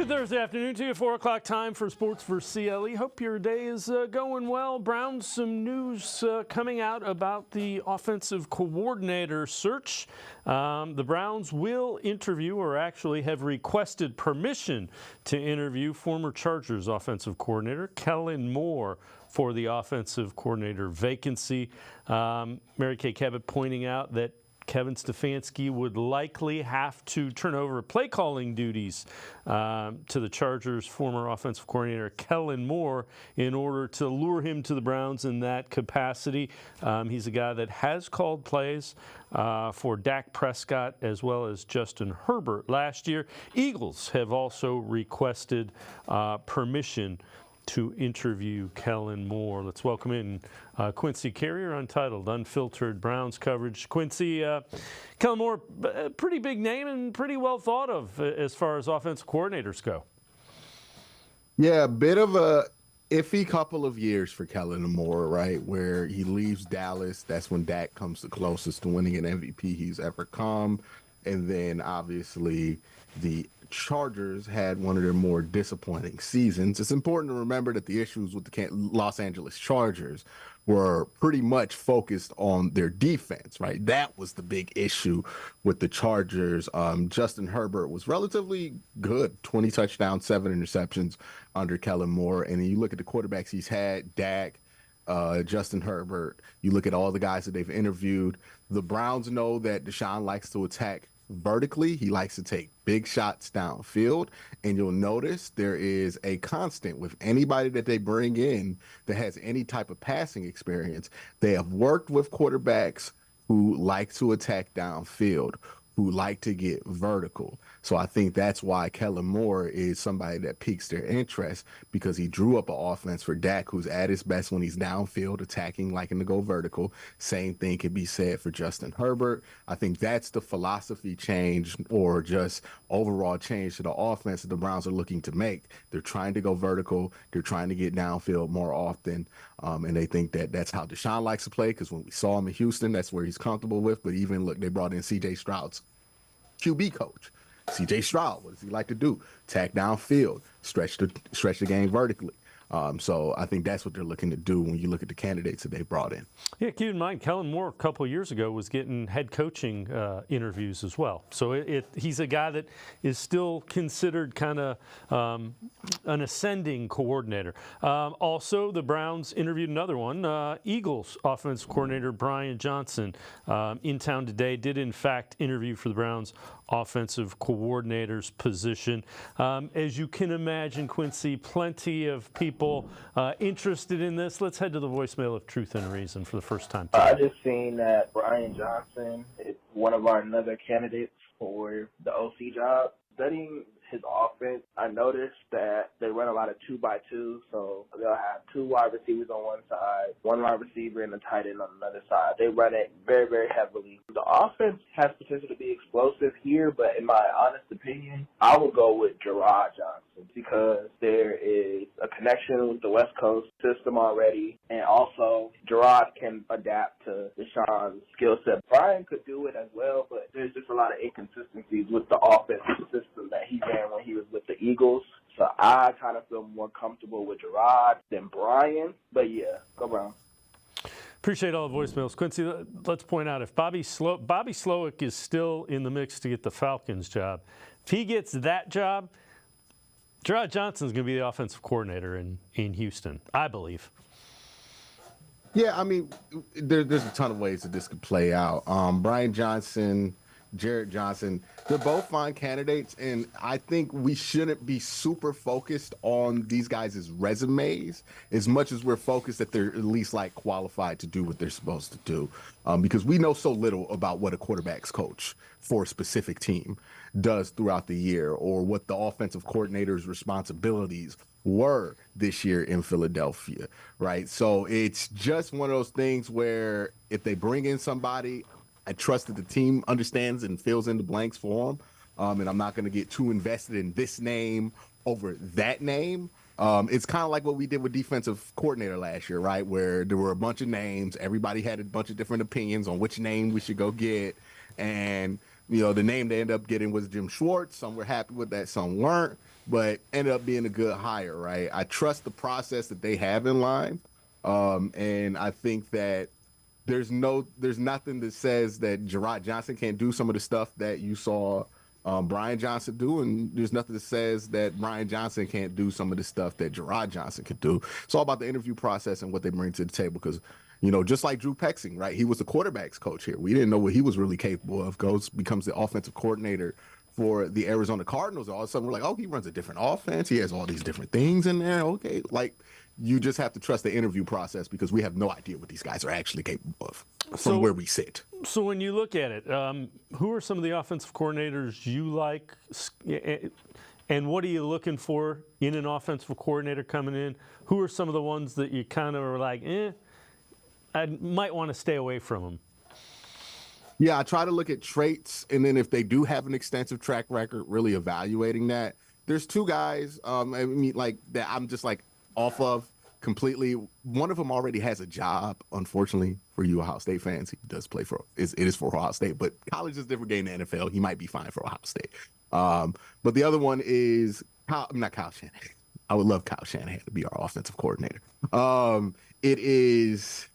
Thursday afternoon to you, 4 o'clock time for Sports4CLE. Hope your day is going well. Browns, some news coming out about the offensive coordinator search. The Browns will interview, or actually have requested permission to interview, former Chargers offensive coordinator Kellen Moore for the offensive coordinator vacancy. Mary Kay Cabot pointing out that Kevin Stefanski would likely have to turn over play-calling duties to the Chargers' former offensive coordinator, Kellen Moore, in order to lure him to the Browns in that capacity. He's a guy that has called plays for Dak Prescott as well as Justin Herbert last year. Eagles have also requested permission to interview Kellen Moore. Let's welcome in Quincy Carrier, Untitled, Unfiltered Browns coverage. Quincy, Kellen Moore, pretty big name and pretty well thought of as far as offensive coordinators go. Yeah, a bit of a iffy couple of years for Kellen Moore, right? Where he leaves Dallas. That's when Dak comes the closest to winning an MVP he's ever come. And then obviously the Chargers had one of their more disappointing seasons. It's important to remember that the issues with the Los Angeles Chargers were pretty much focused on their defense, right? That was the big issue with the Chargers. Justin Herbert was relatively good, 20 touchdowns, 7 interceptions under Kellen Moore. And then you look at the quarterbacks he's had, Dak, Justin Herbert, you look at all the guys that they've interviewed. The Browns know that Deshaun likes to attack vertically. He likes to take big shots downfield, and you'll notice there is a constant with anybody that they bring in that has any type of passing experience. They have worked with quarterbacks who like to attack downfield, who like to get vertical. So I think that's why Kellen Moore is somebody that piques their interest, because he drew up an offense for Dak who's at his best when he's downfield, attacking, liking to go vertical. Same thing can be said for Justin Herbert. I think that's the philosophy change, or just overall change to the offense that the Browns are looking to make. They're trying to go vertical. They're trying to get downfield more often. And they think that that's how Deshaun likes to play, because when we saw him in Houston, that's where he's comfortable with. But even look, they brought in C.J. Stroud's QB coach. C.J. Stroud, what does he like to do? Attack downfield, stretch the game vertically. So I think that's what they're looking to do when you look at the candidates that they brought in. Yeah, keep in mind, Kellen Moore a couple of years ago was getting head coaching interviews as well. So he's a guy that is still considered kind of an ascending coordinator. Also, the Browns interviewed another one, Eagles offensive coordinator Brian Johnson, in town today, did in fact interview for the Browns offensive coordinator's position. As you can imagine, Quincy, plenty of people interested in this. Let's head to the voicemail of Truth and Reason for the first time today. I just seen that Brian Johnson is one of our another candidates for the OC job. Studying his offense, I noticed that they run a lot of 2x2, so they'll have 2 wide receivers on one side, 1 wide receiver and a tight end on another side. They run it very, very heavily. The offense has potential to be explosive here, but in my honest opinion, I would go with Gerard Johnson, because there is a connection with the West Coast system already, and also Gerard can adapt to Deshaun's skill set. Brian could do it as well, but there's just a lot of inconsistencies with the offensive system that he ran when he was with the Eagles. So I kind of feel more comfortable with Gerard than Brian. But yeah, go Browns. Appreciate all the voicemails. Quincy, let's point out, if Bobby Slowick is still in the mix to get the Falcons job, if he gets that job, Gerard Johnson's going to be the offensive coordinator in Houston, I believe. Yeah, I mean, there's a ton of ways that this could play out. Brian Johnson, Jared Johnson, they're both fine candidates, and I think we shouldn't be super focused on these guys' resumes as much as we're focused that they're at least like qualified to do what they're supposed to do, because we know so little about what a quarterback's coach for a specific team does throughout the year, or what the offensive coordinator's responsibilities were this year in Philadelphia, right? So it's just one of those things where if they bring in somebody, I trust that the team understands and fills in the blanks for them. And I'm not going to get too invested in this name over that name. It's kind of like what we did with defensive coordinator last year, right? Where there were a bunch of names. Everybody had a bunch of different opinions on which name we should go get. And, you know, the name they ended up getting was Jim Schwartz. Some were happy with that, some weren't. but ended up being a good hire, right? I trust the process that they have in line. And I think that there's nothing that says that Gerard Johnson can't do some of the stuff that you saw Brian Johnson do, and there's nothing that says that Brian Johnson can't do some of the stuff that Gerard Johnson could do. It's all about the interview process and what they bring to the table. Because, just like Drew Pexing, right? He was the quarterbacks coach here. We didn't know what he was really capable of. Becomes the offensive coordinator for the Arizona Cardinals. All of a sudden, we're like, oh, he runs a different offense. He has all these different things in there. Okay, you just have to trust the interview process because we have no idea what these guys are actually capable of from where we sit. So when you look at it, who are some of the offensive coordinators you like, and what are you looking for in an offensive coordinator coming in? Who are some of the ones that you kind of are like, I might want to stay away from them? Yeah, I try to look at traits, and then if they do have an extensive track record, really evaluating that. There's two guys, that I'm just off of completely. One of them already has a job, unfortunately, for you Ohio State fans. He does play it is for Ohio State, but college is a different game than NFL. He might be fine for Ohio State. But the other one is not Kyle Shanahan. I would love Kyle Shanahan to be our offensive coordinator. It is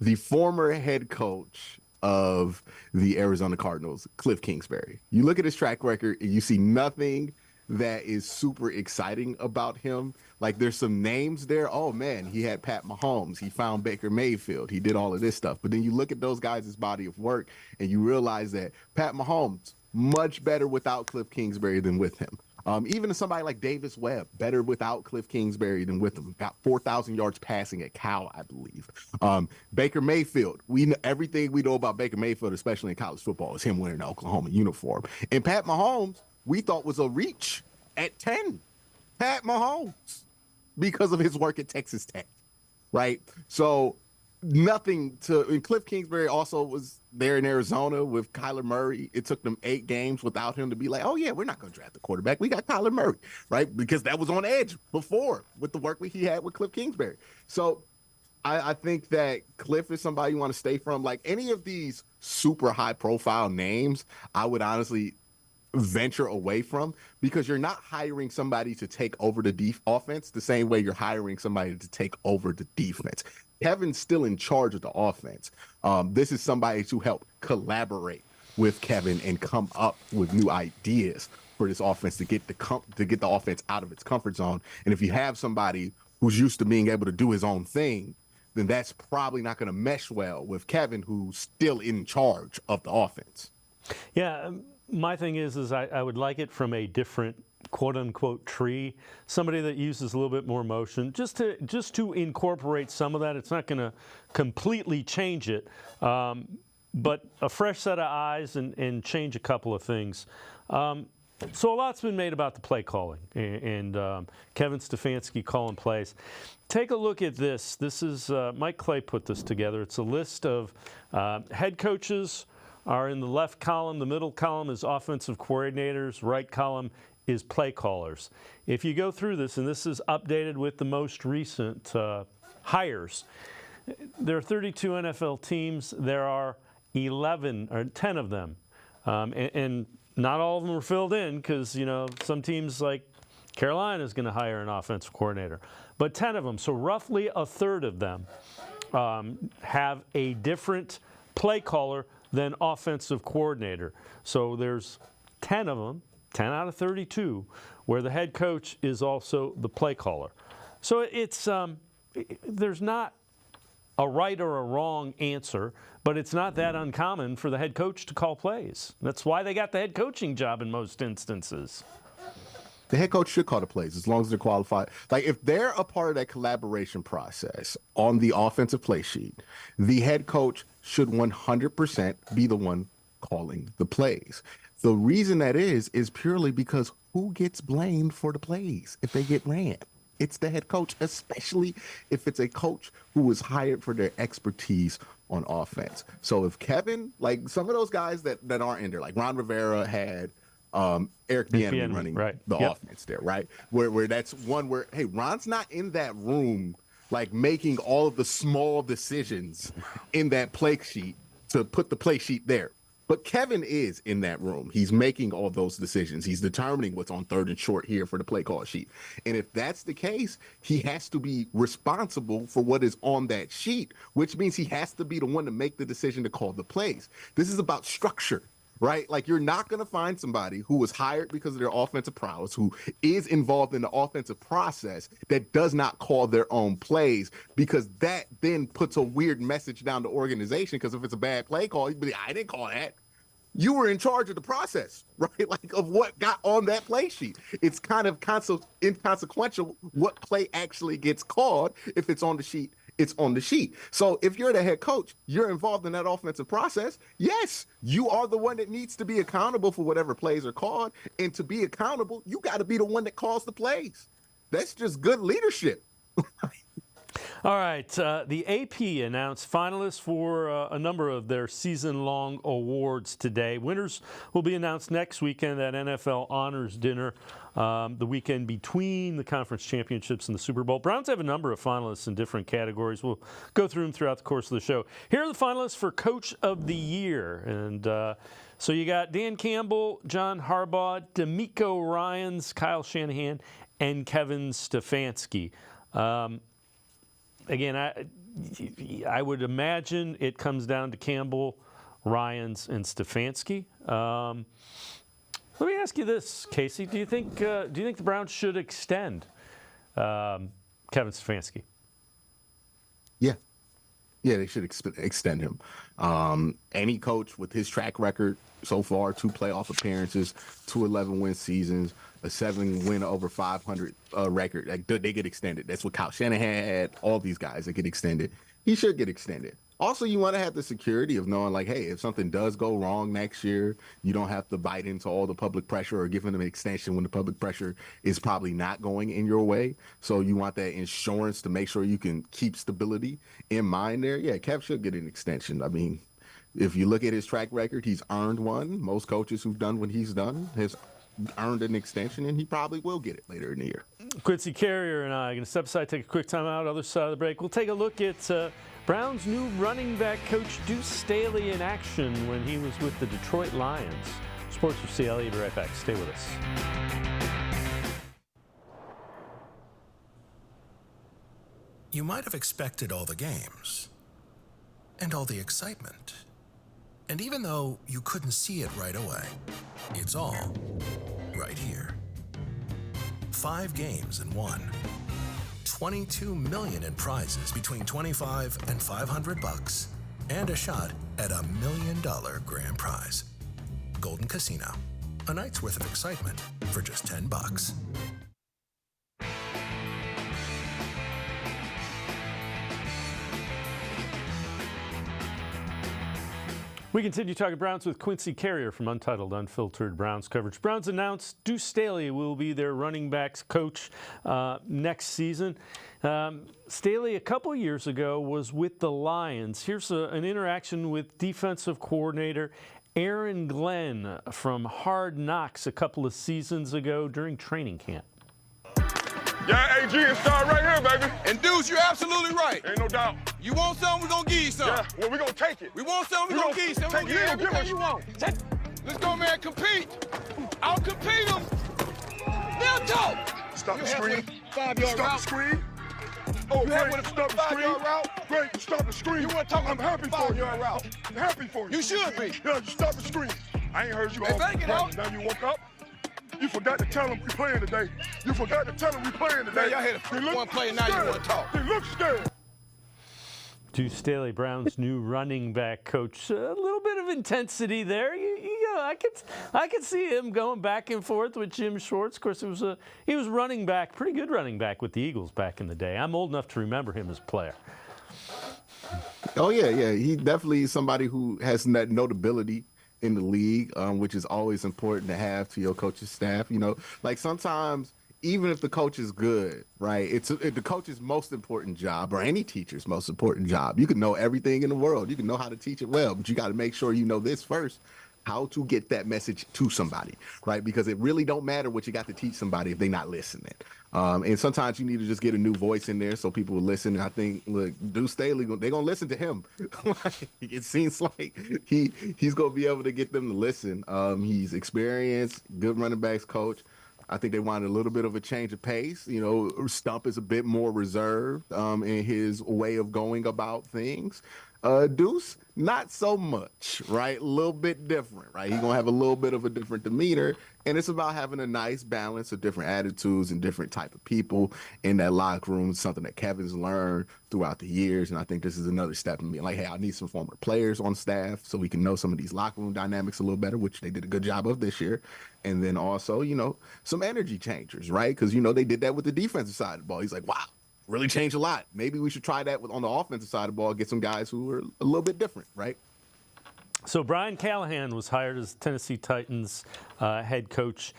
the former head coach of the Arizona Cardinals, Cliff Kingsbury. You look at his track record and you see nothing that is super exciting about him. There's some names there. Oh man, he had Pat Mahomes. He found Baker Mayfield. He did all of this stuff. But then you look at those guys' body of work and you realize that Pat Mahomes, much better without Cliff Kingsbury than with him. Even somebody like Davis Webb, better without Cliff Kingsbury than with him. Got 4,000 yards passing at Cal, I believe. Baker Mayfield, everything we know about Baker Mayfield, especially in college football, is him wearing an Oklahoma uniform. And Pat Mahomes, we thought was a reach at 10. Pat Mahomes, because of his work at Texas Tech, right? So and Cliff Kingsbury also was there in Arizona with Kyler Murray. It took them 8 games without him to be like, oh yeah, we're not going to draft a quarterback. We got Kyler Murray, right? Because that was on edge before with the work he had with Cliff Kingsbury. So I think that Cliff is somebody you want to stay from. Any of these super high profile names, I would honestly venture away from, because you're not hiring somebody to take over the offense the same way you're hiring somebody to take over the defense. Kevin's still in charge of the offense. This is somebody to help collaborate with Kevin and come up with new ideas for this offense to get the offense out of its comfort zone. And if you have somebody who's used to being able to do his own thing, then that's probably not going to mesh well with Kevin, who's still in charge of the offense. Yeah, my thing is I would like it from a different quote-unquote tree, somebody that uses a little bit more motion, just to incorporate some of that. It's not going to completely change it, but a fresh set of eyes and change a couple of things. So a lot's been made about the play calling and Kevin Stefanski calling plays. Take a look at this. This is Mike Clay put this together. It's a list of head coaches are in the left column. The middle column is offensive coordinators. Right column is play callers. If you go through this, and this is updated with the most recent hires, there are 32 NFL teams. There are 11 or 10 of them, and not all of them are filled in because some teams like Carolina is going to hire an offensive coordinator, but 10 of them. So roughly a third of them have a different play caller than offensive coordinator. So there's 10 of them, 10 out of 32, where the head coach is also the play caller. So it's there's not a right or a wrong answer, but it's not that uncommon for the head coach to call plays. That's why they got the head coaching job in most instances. The head coach should call the plays as long as they're qualified. If they're a part of that collaboration process on the offensive play sheet, the head coach should 100% be the one calling the plays. The reason that is purely because who gets blamed for the plays if they get ran? It's the head coach, especially if it's a coach who was hired for their expertise on offense. So if Kevin, some of those guys that aren't in there, like Ron Rivera had Eric Bieniemy running the offense there, right? Where that's one where, hey, Ron's not in that room making all of the small decisions in that play sheet to put the play sheet there. But Kevin is in that room. He's making all those decisions. He's determining what's on 3rd and short here for the play call sheet. And if that's the case, he has to be responsible for what is on that sheet, which means he has to be the one to make the decision to call the plays. This is about structure. Right? Like, you're not going to find somebody who was hired because of their offensive prowess, who is involved in the offensive process, that does not call their own plays, because that then puts a weird message down the organization. Because if it's a bad play call, you'd be like, I didn't call that. You were in charge of the process, right? Like, of what got on that play sheet. It's kind of inconsequential what play actually gets called. If it's on the sheet, it's on the sheet. So if you're the head coach, you're involved in that offensive process. Yes, you are the one that needs to be accountable for whatever plays are called. And to be accountable, you got to be the one that calls the plays. That's just good leadership. All right. The AP announced finalists for a number of their season-long awards today. Winners will be announced next weekend at NFL Honors Dinner, the weekend between the conference championships and the Super Bowl. Browns have a number of finalists in different categories. We'll go through them throughout the course of the show. Here are the finalists for Coach of the Year. And so you got Dan Campbell, John Harbaugh, DeMeco Ryans, Kyle Shanahan, and Kevin Stefanski. Again, I would imagine it comes down to Campbell, Ryans, and Stefanski. Let me ask you this, Casey: Do you think the Browns should extend Kevin Stefanski? Yeah, they should extend him. Any coach with his track record so far, 2 playoff appearances, 2 11-win seasons, a 7-win over 500 record, like, they get extended. That's what Kyle Shanahan had. All these guys that get extended. He should get extended. Also, you want to have the security of knowing, like, hey, if something does go wrong next year, you don't have to bite into all the public pressure or giving them an extension when the public pressure is probably not going in your way. So you want that insurance to make sure you can keep stability in mind there. Yeah, Kev should get an extension. I mean, if you look at his track record, he's earned one. Most coaches who've done what he's done has earned an extension, and he probably will get it later in the year. Quincy Carrier and I are going to step aside, take a quick time out. Other side of the break, we'll take a look at Browns' new running back coach, Deuce Staley, in action when he was with the Detroit Lions. Sports4CLE, be right back. Stay with us. You might have expected all the games and all the excitement. And even though you couldn't see it right away, it's all right here. 5 games in one. $22 million in prizes between $25 and $500, and a shot at $1 million grand prize. Golden Casino, a night's worth of excitement for just $10. We continue talking Browns with Quincy Carrier from Untitled Unfiltered Browns coverage. Browns announced Deuce Staley will be their running backs coach next season. Staley, a couple years ago, was with the Lions. Here's an interaction with defensive coordinator Aaron Glenn from Hard Knocks a couple of seasons ago during training camp. Yeah, AG and start right here, baby. And Deuce, you're absolutely right. Ain't no doubt. You want something, we're gonna give you something. Yeah, well, we're gonna take it. We want something, we're gonna give you something. Take it, everything you want. Let's go, man, compete. I'll compete them. Now talk. Stop the screen. 5-yard Stop route. the screen. Oh, You have great. with a Stop the 5-yard screen. route. Great. Stop the screen. You wanna talk I'm happy about for you. 5-yard route. I'm happy for you. You should be. Yeah, you stop the screen. I ain't heard you Hey, all bang it practice. out. Now you woke up. You forgot to tell them we playing today. You forgot to tell them we playing today. Man, y'all had a They look one play, now you scared. wanna talk. They look scared. Deuce Staley, Browns' new running back coach. A little bit of intensity there. I could see him going back and forth with Jim Schwartz. Of course, he was running back, pretty good running back with the Eagles back in the day. I'm old enough to remember him as a player. Oh, yeah. He definitely is somebody who has that notability in the league, which is always important to have to your coach's staff. You know, like sometimes, even if the coach is good, right, it's the coach's most important job, or any teacher's most important job. You can know everything in the world. You can know how to teach it well, but you got to make sure you know this first. how to get that message to somebody, right? Because it really don't matter what you got to teach somebody if they're not listening. And sometimes you need to just get a new voice in there so people will listen. And I think, look, Deuce Staley, they're going to listen to him. It seems like he's going to be able to get them to listen. He's experienced, good running backs coach. I think they wanted a little bit of a change of pace. You know, Stump is a bit more reserved in his way of going about things. Deuce, not so much, right? A little bit different, right? He's going to have a little bit of a different demeanor, and it's about having a nice balance of different attitudes and different type of people in that locker room, something that Kevin's learned throughout the years, and I think this is another step in being like, hey, I need some former players on staff so we can know some of these locker room dynamics a little better, which they did a good job of this year, and then also, you know, some energy changers, right? Because, you know, they did that with the defensive side of the ball. He's like, wow. Really changed a lot. Maybe we should try that on the offensive side of the ball, get some guys who are a little bit different, right? So Brian Callahan was hired as Tennessee Titans head coach.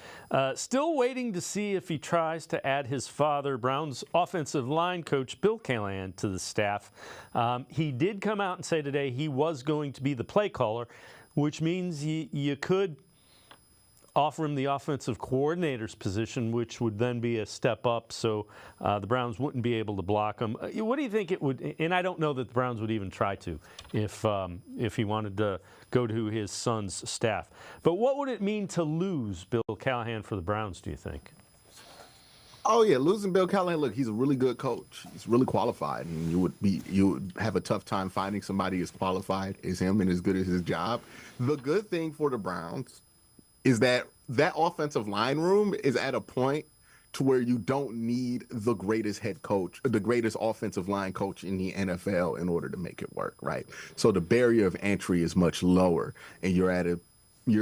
Still waiting to see if he tries to add his father, Browns offensive line coach Bill Callahan, to the staff. He did come out and say today he was going to be the play caller, which means you could offer him the offensive coordinator's position, which would then be a step up, so the Browns wouldn't be able to block him. What do you think it would? And I don't know that the Browns would even try to if he wanted to go to his son's staff. But what would it mean to lose Bill Callahan for the Browns, do you think? Oh yeah, losing Bill Callahan. Look, he's a really good coach. He's really qualified, and you would have a tough time finding somebody as qualified as him and as good as his job. The good thing for the Browns is that offensive line room is at a point to where you don't need the greatest head coach, the greatest offensive line coach in the NFL in order to make it work, right? So the barrier of entry is much lower, and you're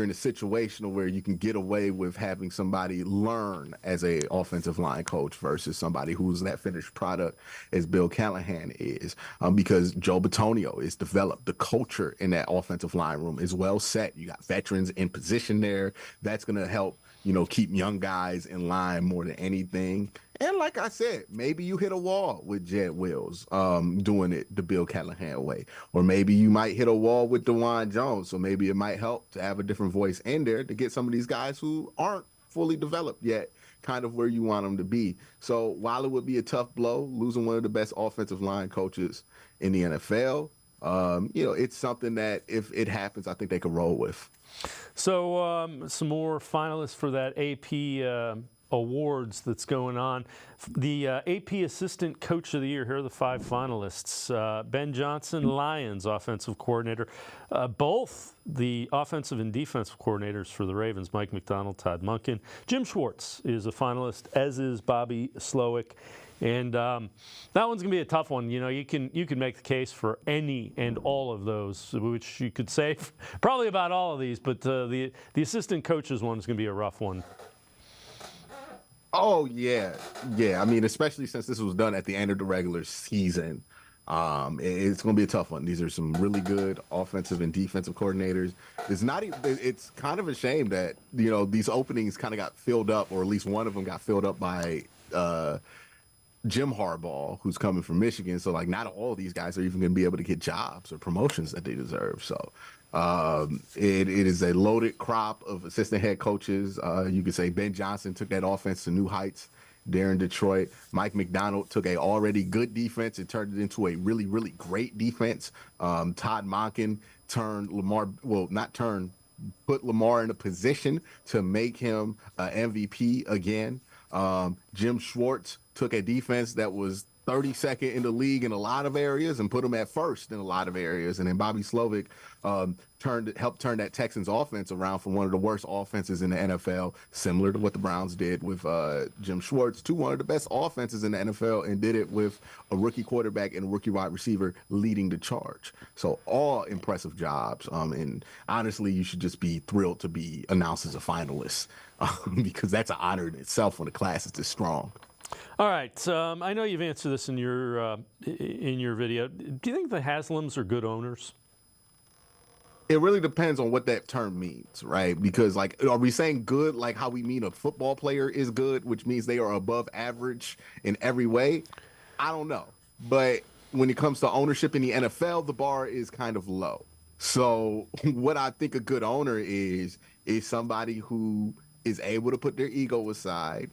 in a situation where you can get away with having somebody learn as a offensive line coach versus somebody who's that finished product as Bill Callahan is, because Joe Bitonio is developed. The culture in that offensive line room is well set. You got veterans in position there. That's going to help, you know, keep young guys in line more than anything. And like I said, maybe you hit a wall with Jed Wills doing it the Bill Callahan way. Or maybe you might hit a wall with DeJuan Jones. So maybe it might help to have a different voice in there to get some of these guys who aren't fully developed yet kind of where you want them to be. So while it would be a tough blow, losing one of the best offensive line coaches in the NFL, you know, it's something that if it happens, I think they could roll with. So some more finalists for that AP awards that's going on. The AP Assistant Coach of the Year, here are the 5 finalists. Ben Johnson, Lions offensive coordinator. Both the offensive and defensive coordinators for the Ravens, Mike McDonald, Todd Monken. Jim Schwartz is a finalist, as is Bobby Slowick. And that one's going to be a tough one. You know, you can make the case for any and all of those, which you could say probably about all of these, but the assistant coaches one is going to be a rough one. Oh, yeah. I mean, especially since this was done at the end of the regular season, it's going to be a tough one. These are some really good offensive and defensive coordinators. It's kind of a shame that, you know, these openings kind of got filled up, or at least one of them got filled up by Jim Harbaugh, who's coming from Michigan. So, like, not all of these guys are even going to be able to get jobs or promotions that they deserve. So it is a loaded crop of assistant head coaches. You could say Ben Johnson took that offense to new heights there in Detroit. Mike McDonald took a already good defense and turned it into a really, really great defense. Todd Monken put Lamar in a position to make him MVP again. Jim Schwartz took a defense that was 32nd in the league in a lot of areas and put them at first in a lot of areas. And then Bobby Slowick helped turn that Texans offense around from one of the worst offenses in the NFL, similar to what the Browns did with Jim Schwartz, to one of the best offenses in the NFL, and did it with a rookie quarterback and a rookie wide receiver leading the charge. So all impressive jobs. And honestly, you should just be thrilled to be announced as a finalist because that's an honor in itself when the class is this strong. All right. I know you've answered this in your video. Do you think the Haslams are good owners? It really depends on what that term means, right? Because, like, are we saying good like how we mean a football player is good, which means they are above average in every way? I don't know. But when it comes to ownership in the NFL, the bar is kind of low. So what I think a good owner is somebody who is able to put their ego aside,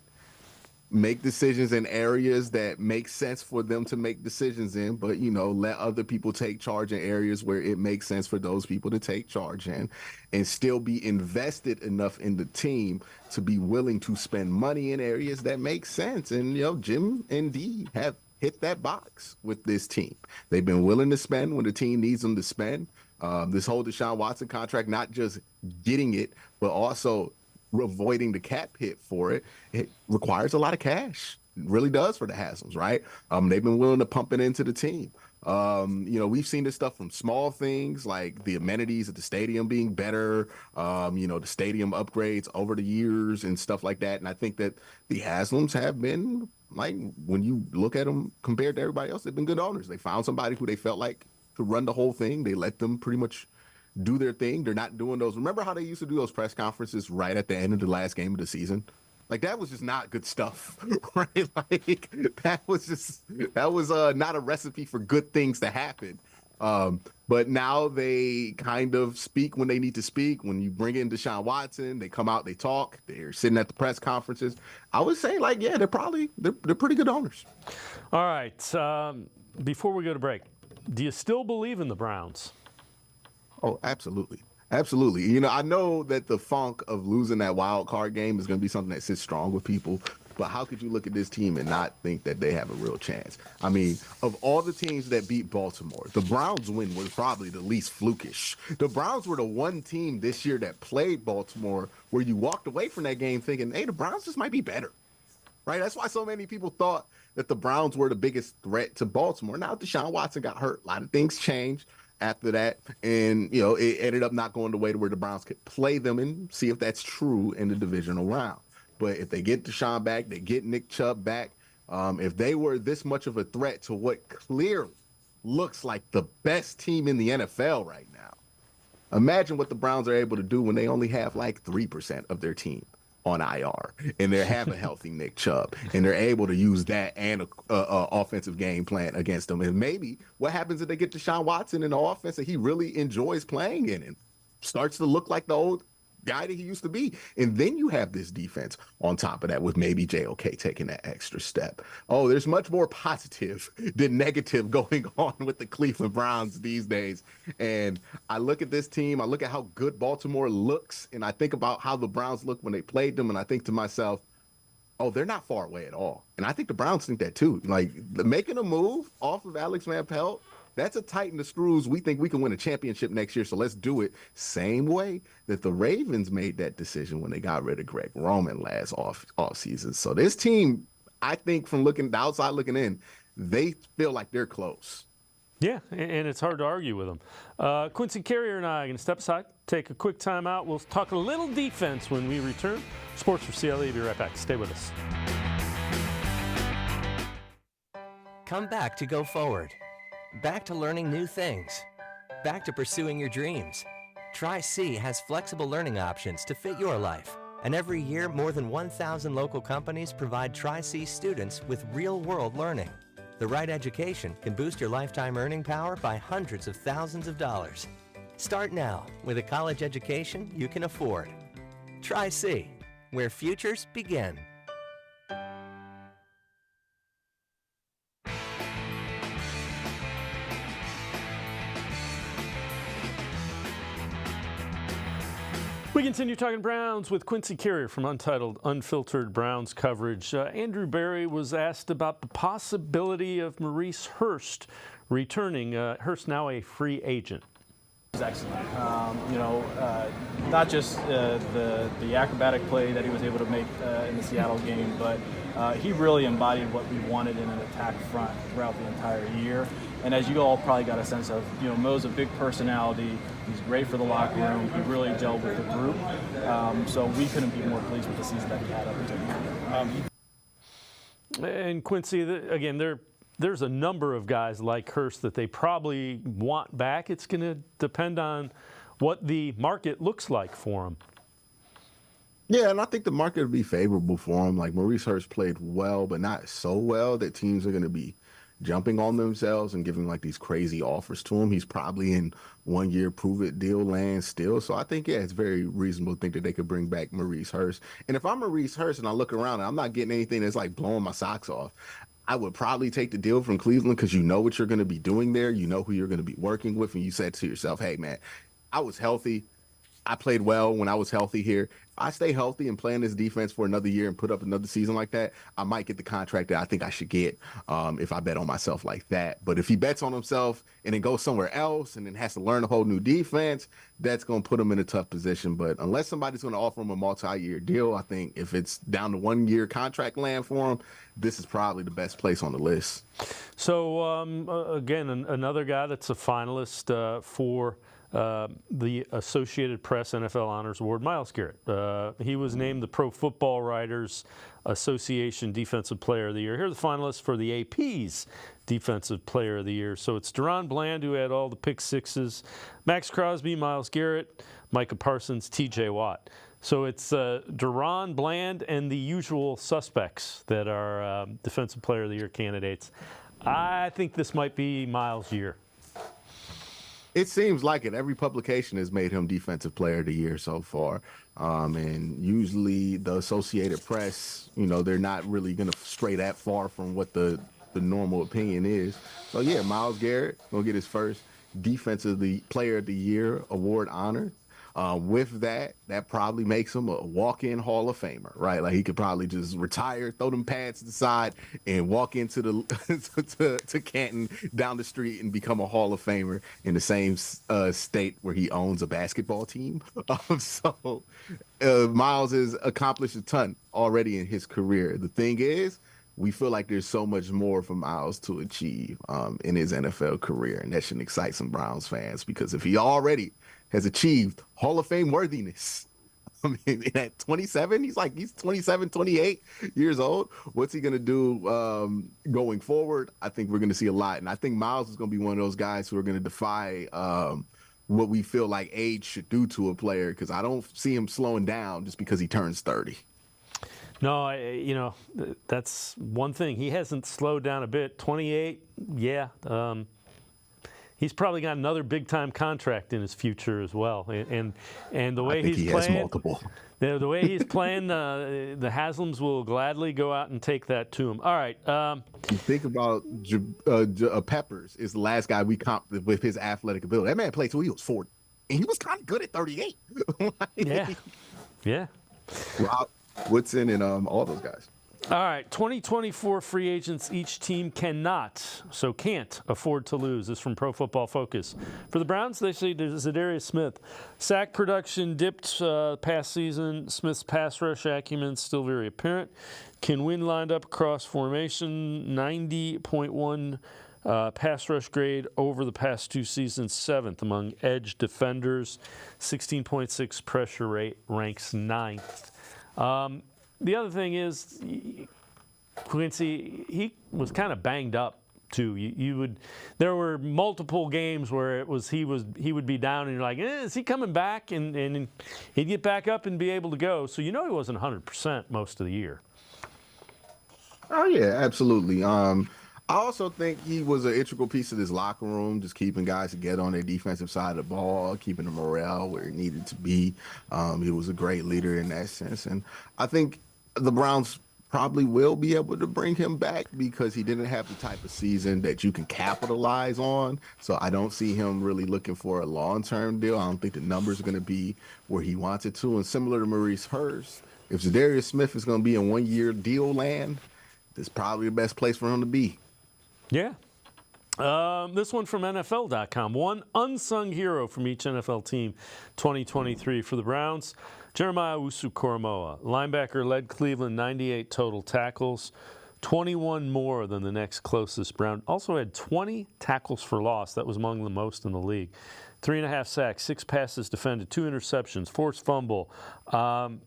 make decisions in areas that make sense for them to make decisions in, but let other people take charge in areas where it makes sense for those people to take charge in, and still be invested enough in the team to be willing to spend money in areas that make sense. And Jim and Dee have hit that box with this team. They've been willing to spend when the team needs them to spend. This whole Deshaun Watson contract, not just getting it, but also avoiding the cap hit for it, it requires a lot of cash. It really does for the Haslam's, right? They've been willing to pump it into the team. We've seen this stuff from small things like the amenities at the stadium being better, the stadium upgrades over the years and stuff like that. And I think that the Haslam's have been, like, when you look at them compared to everybody else, they've been good owners. They found somebody who they felt like could run the whole thing. They let them pretty much do their thing. They're not doing those. Remember how they used to do those press conferences right at the end of the last game of the season? Like, that was just not good stuff, right? Like, that was not a recipe for good things to happen. But now they kind of speak when they need to speak. When you bring in Deshaun Watson, they come out, they talk, they're sitting at the press conferences. I would say, like, yeah, they're pretty good owners. All right. Before we go to break, do you still believe in the Browns? Oh, absolutely. Absolutely. I know that the funk of losing that wild card game is going to be something that sits strong with people, but how could you look at this team and not think that they have a real chance? I mean, of all the teams that beat Baltimore, the Browns win was probably the least flukish. The Browns were the one team this year that played Baltimore where you walked away from that game thinking, hey, the Browns just might be better. Right? That's why so many people thought that the Browns were the biggest threat to Baltimore. Now, Deshaun Watson got hurt. A lot of things changed after that, and it ended up not going the way to where the Browns could play them and see if that's true in the divisional round. But if they get Deshaun back, they get Nick Chubb back, if they were this much of a threat to what clearly looks like the best team in the NFL right now, imagine what the Browns are able to do when they only have like 3% of their team on IR, and they have a healthy Nick Chubb, and they're able to use that and a offensive game plan against them. And maybe what happens if they get Deshaun Watson in the offense that he really enjoys playing in and starts to look like the old guy that he used to be. And then you have this defense on top of that with maybe JOK taking that extra step. Oh, there's much more positive than negative going on with the Cleveland Browns these days. And I look at this team, I look at how good Baltimore looks, and I think about how the Browns look when they played them, and I think to myself, oh, they're not far away at all. And I think the Browns think that too. Like, making a move off of Alex Van Pelt, that's a tighten the screws. We think we can win a championship next year, so let's do it. Same way that the Ravens made that decision when they got rid of Greg Roman last off season. So this team, I think from the outside looking in, they feel like they're close. Yeah, and it's hard to argue with them. Quincy Carrier and I are going to step aside, take a quick time out. We'll talk a little defense when we return. Sports for CLE. Be right back. Stay with us. Come back to go forward. Back to learning new things. Back to pursuing your dreams. Tri-C has flexible learning options to fit your life. And every year, more than 1,000 local companies provide Tri-C students with real-world learning. The right education can boost your lifetime earning power by hundreds of thousands of dollars. Start now with a college education you can afford. Tri-C, where futures begin. We continue talking Browns with Quincy Carrier from Untitled Unfiltered Browns coverage. Andrew Berry was asked about the possibility of Maurice Hurst returning. Hurst now a free agent. Excellent. Not just the acrobatic play that he was able to make in the Seattle game, but he really embodied what we wanted in an attack front throughout the entire year. And as you all probably got a sense of, Mo's a big personality. He's great for the locker room. He really gelled with the group. So we couldn't be more pleased with the season that he had up until the end. And Quincy, again, there's a number of guys like Hurst that they probably want back. It's going to depend on what the market looks like for him. Yeah, and I think the market will be favorable for him. Like, Maurice Hurst played well, but not so well that teams are going to be jumping on themselves and giving like these crazy offers to him. He's probably in 1 year prove it deal land still. So I think, yeah, it's very reasonable to think that they could bring back Maurice Hurst. And if I'm Maurice Hurst and I look around and I'm not getting anything that's like blowing my socks off, I would probably take the deal from Cleveland because you know what you're going to be doing there. You know who you're going to be working with. And you said to yourself, hey, man, I was healthy. I played well when I was healthy here. If I stay healthy and play in this defense for another year and put up another season like that, I might get the contract that I think I should get if I bet on myself like that. But if he bets on himself and then goes somewhere else and then has to learn a whole new defense, that's going to put him in a tough position. But unless somebody's going to offer him a multi-year deal, I think if it's down to 1 year contract land for him, this is probably the best place on the list. So, again, another guy that's a finalist for the Associated Press NFL Honors Award, Myles Garrett. He was named the Pro Football Writers Association Defensive Player of the Year. Here are the finalists for the AP's Defensive Player of the Year. So it's Deron Bland, who had all the pick sixes, Max Crosby, Myles Garrett, Micah Parsons, TJ Watt. So it's Deron Bland and the usual suspects that are Defensive Player of the Year candidates. I think this might be Myles' year. It seems like it. Every publication has made him Defensive Player of the Year so far. And usually the Associated Press, you know, they're not really going to stray that far from what the normal opinion is. So, yeah, Myles Garrett will get his first Defensive Player of the Year award honor. With that probably makes him a walk-in Hall of Famer, right? Like he could probably just retire, throw them pads to the side, and walk into the to Canton down the street and become a Hall of Famer in the same state where he owns a basketball team. So Myles has accomplished a ton already in his career. The thing is, we feel like there's so much more for Myles to achieve in his NFL career, and that should excite some Browns fans because if he already has achieved Hall of Fame worthiness, I mean, at 27, he's 27, 28 years old. What's he going to do going forward? I think we're going to see a lot. And I think Myles is going to be one of those guys who are going to defy what we feel like age should do to a player because I don't see him slowing down just because he turns 30. No, you know, that's one thing. He hasn't slowed down a bit. 28, yeah. He's probably got another big-time contract in his future as well. And the way he's playing, has multiple. The way he's playing, the Haslams will gladly go out and take that to him. All right. You think about Peppers is the last guy we comped with his athletic ability. That man played till he was 40, and he was kind of good at 38. Yeah. Rob Woodson and all those guys. All right, 2024 free agents, each team can't afford to lose. This is from Pro Football Focus. For the Browns, they say Zadarius Smith. Sack production dipped past season. Smith's pass rush acumen still very apparent. Can win lined up across formation. 90.1 pass rush grade over the past 2 seasons, 7th among edge defenders. 16.6 pressure rate, ranks 9th. The other thing is, Quincy, he was kind of banged up too. There were multiple games where he would be down, and you're like, is he coming back? And he'd get back up and be able to go. So he wasn't 100% most of the year. Oh yeah, absolutely. I also think he was an integral piece of this locker room, just keeping guys together on their defensive side of the ball, keeping the morale where it needed to be. He was a great leader in that sense, and I think the Browns probably will be able to bring him back because he didn't have the type of season that you can capitalize on. So I don't see him really looking for a long-term deal. I don't think the numbers are going to be where he wants it to. And similar to Maurice Hurst, if Zadarius Smith is going to be in 1 year deal land, this is probably the best place for him to be. Yeah. This one from NFL.com. One unsung hero from each NFL team 2023 for the Browns. Jeremiah Owusu-Koramoah, linebacker, led Cleveland 98 total tackles, 21 more than the next closest Brown. Also had 20 tackles for loss. That was among the most in the league. 3.5 sacks, 6 passes defended, 2 interceptions, forced fumble. What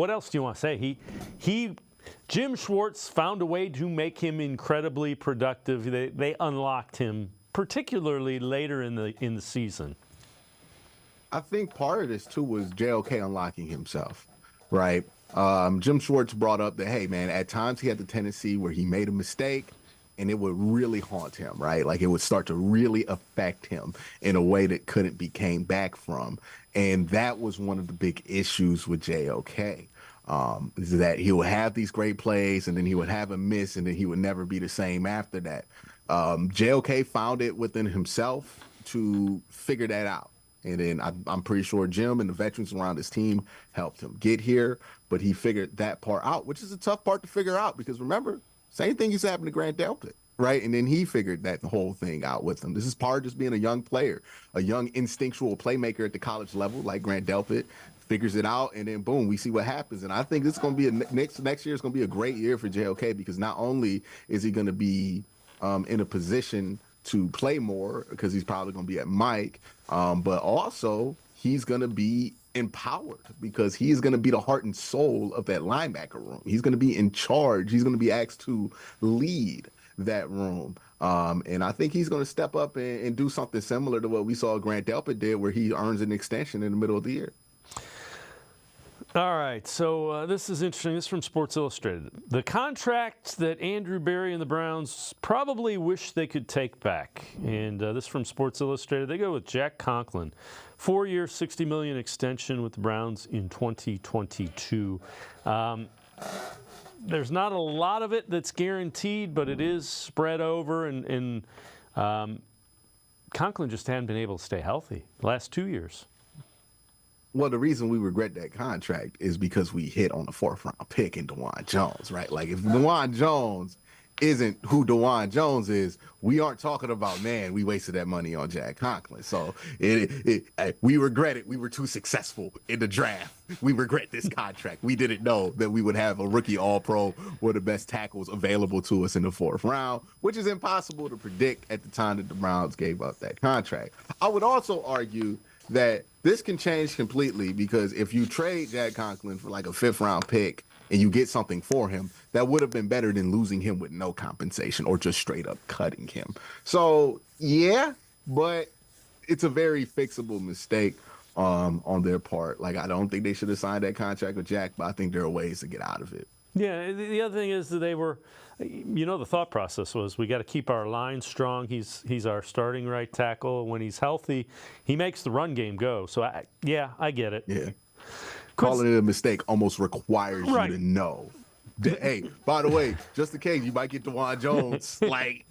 else do you want to say? Jim Schwartz found a way to make him incredibly productive. They unlocked him, particularly later in the season. I think part of this too was JOK unlocking himself. right? Jim Schwartz brought up that, hey, man, at times he had the tendency where he made a mistake and it would really haunt him, right? Like it would start to really affect him in a way that couldn't be came back from. And that was one of the big issues with JOK. Is that he would have these great plays and then he would have a miss and then he would never be the same after that. JOK found it within himself to figure that out. And then I'm pretty sure Jim and the veterans around his team helped him get here, but he figured that part out, which is a tough part to figure out because remember, same thing used to happen to Grant Delpit, right? And then he figured that whole thing out with him. This is part of just being a young player, a young instinctual playmaker at the college level like Grant Delpit, figures it out, and then boom, we see what happens. And I think this is going to be next year is going to be a great year for JOK because not only is he going to be in a position to play more because he's probably going to be at Mike, but also he's going to be empowered because he's going to be the heart and soul of that linebacker room. He's going to be in charge. He's going to be asked to lead that room. And I think he's going to step up and do something similar to what we saw Grant Delpit did where he earns an extension in the middle of the year. All right, so this is interesting. This is from Sports Illustrated. The contract that Andrew Berry and the Browns probably wish they could take back. And this from Sports Illustrated. They go with Jack Conklin. 4-year, $60 million extension with the Browns in 2022. There's not a lot of it that's guaranteed, but it is spread over. And Conklin just hadn't been able to stay healthy the last 2 years. Well, the reason we regret that contract is because we hit on the 4th round pick in DeJuan Jones, right? Like if DeJuan Jones isn't who DeJuan Jones is, we aren't talking about, man, we wasted that money on Jack Conklin. So we regret it. We were too successful in the draft. We regret this contract. We didn't know that we would have a rookie all-pro, one of the best tackles available to us in the 4th round, which is impossible to predict at the time that the Browns gave up that contract. I would also argue that this can change completely because if you trade Jack Conklin for like a 5th round pick and you get something for him, that would have been better than losing him with no compensation or just straight up cutting him. So, yeah, but it's a very fixable mistake on their part. Like, I don't think they should have signed that contract with Jack, but I think there are ways to get out of it. Yeah, the other thing is that they were, the thought process was we got to keep our line strong. He's our starting right tackle. When he's healthy, he makes the run game go. So, I get it. Yeah. Calling it a mistake almost requires you to know. Hey, by the way, just in case you might get DeJuan Jones, like,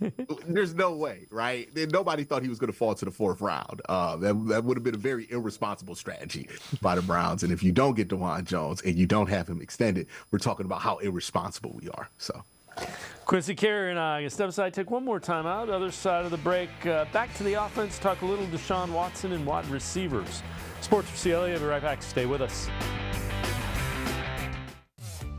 there's no way, right? Nobody thought he was going to fall to the 4th round. That would have been a very irresponsible strategy by the Browns. And if you don't get DeJuan Jones and you don't have him extended, we're talking about how irresponsible we are. So, Quincy Carrier and I step aside, take one more time out. Other side of the break, back to the offense, talk a little Deshaun Watson and wide receivers. Sports4CLE, I'll be right back. Stay with us.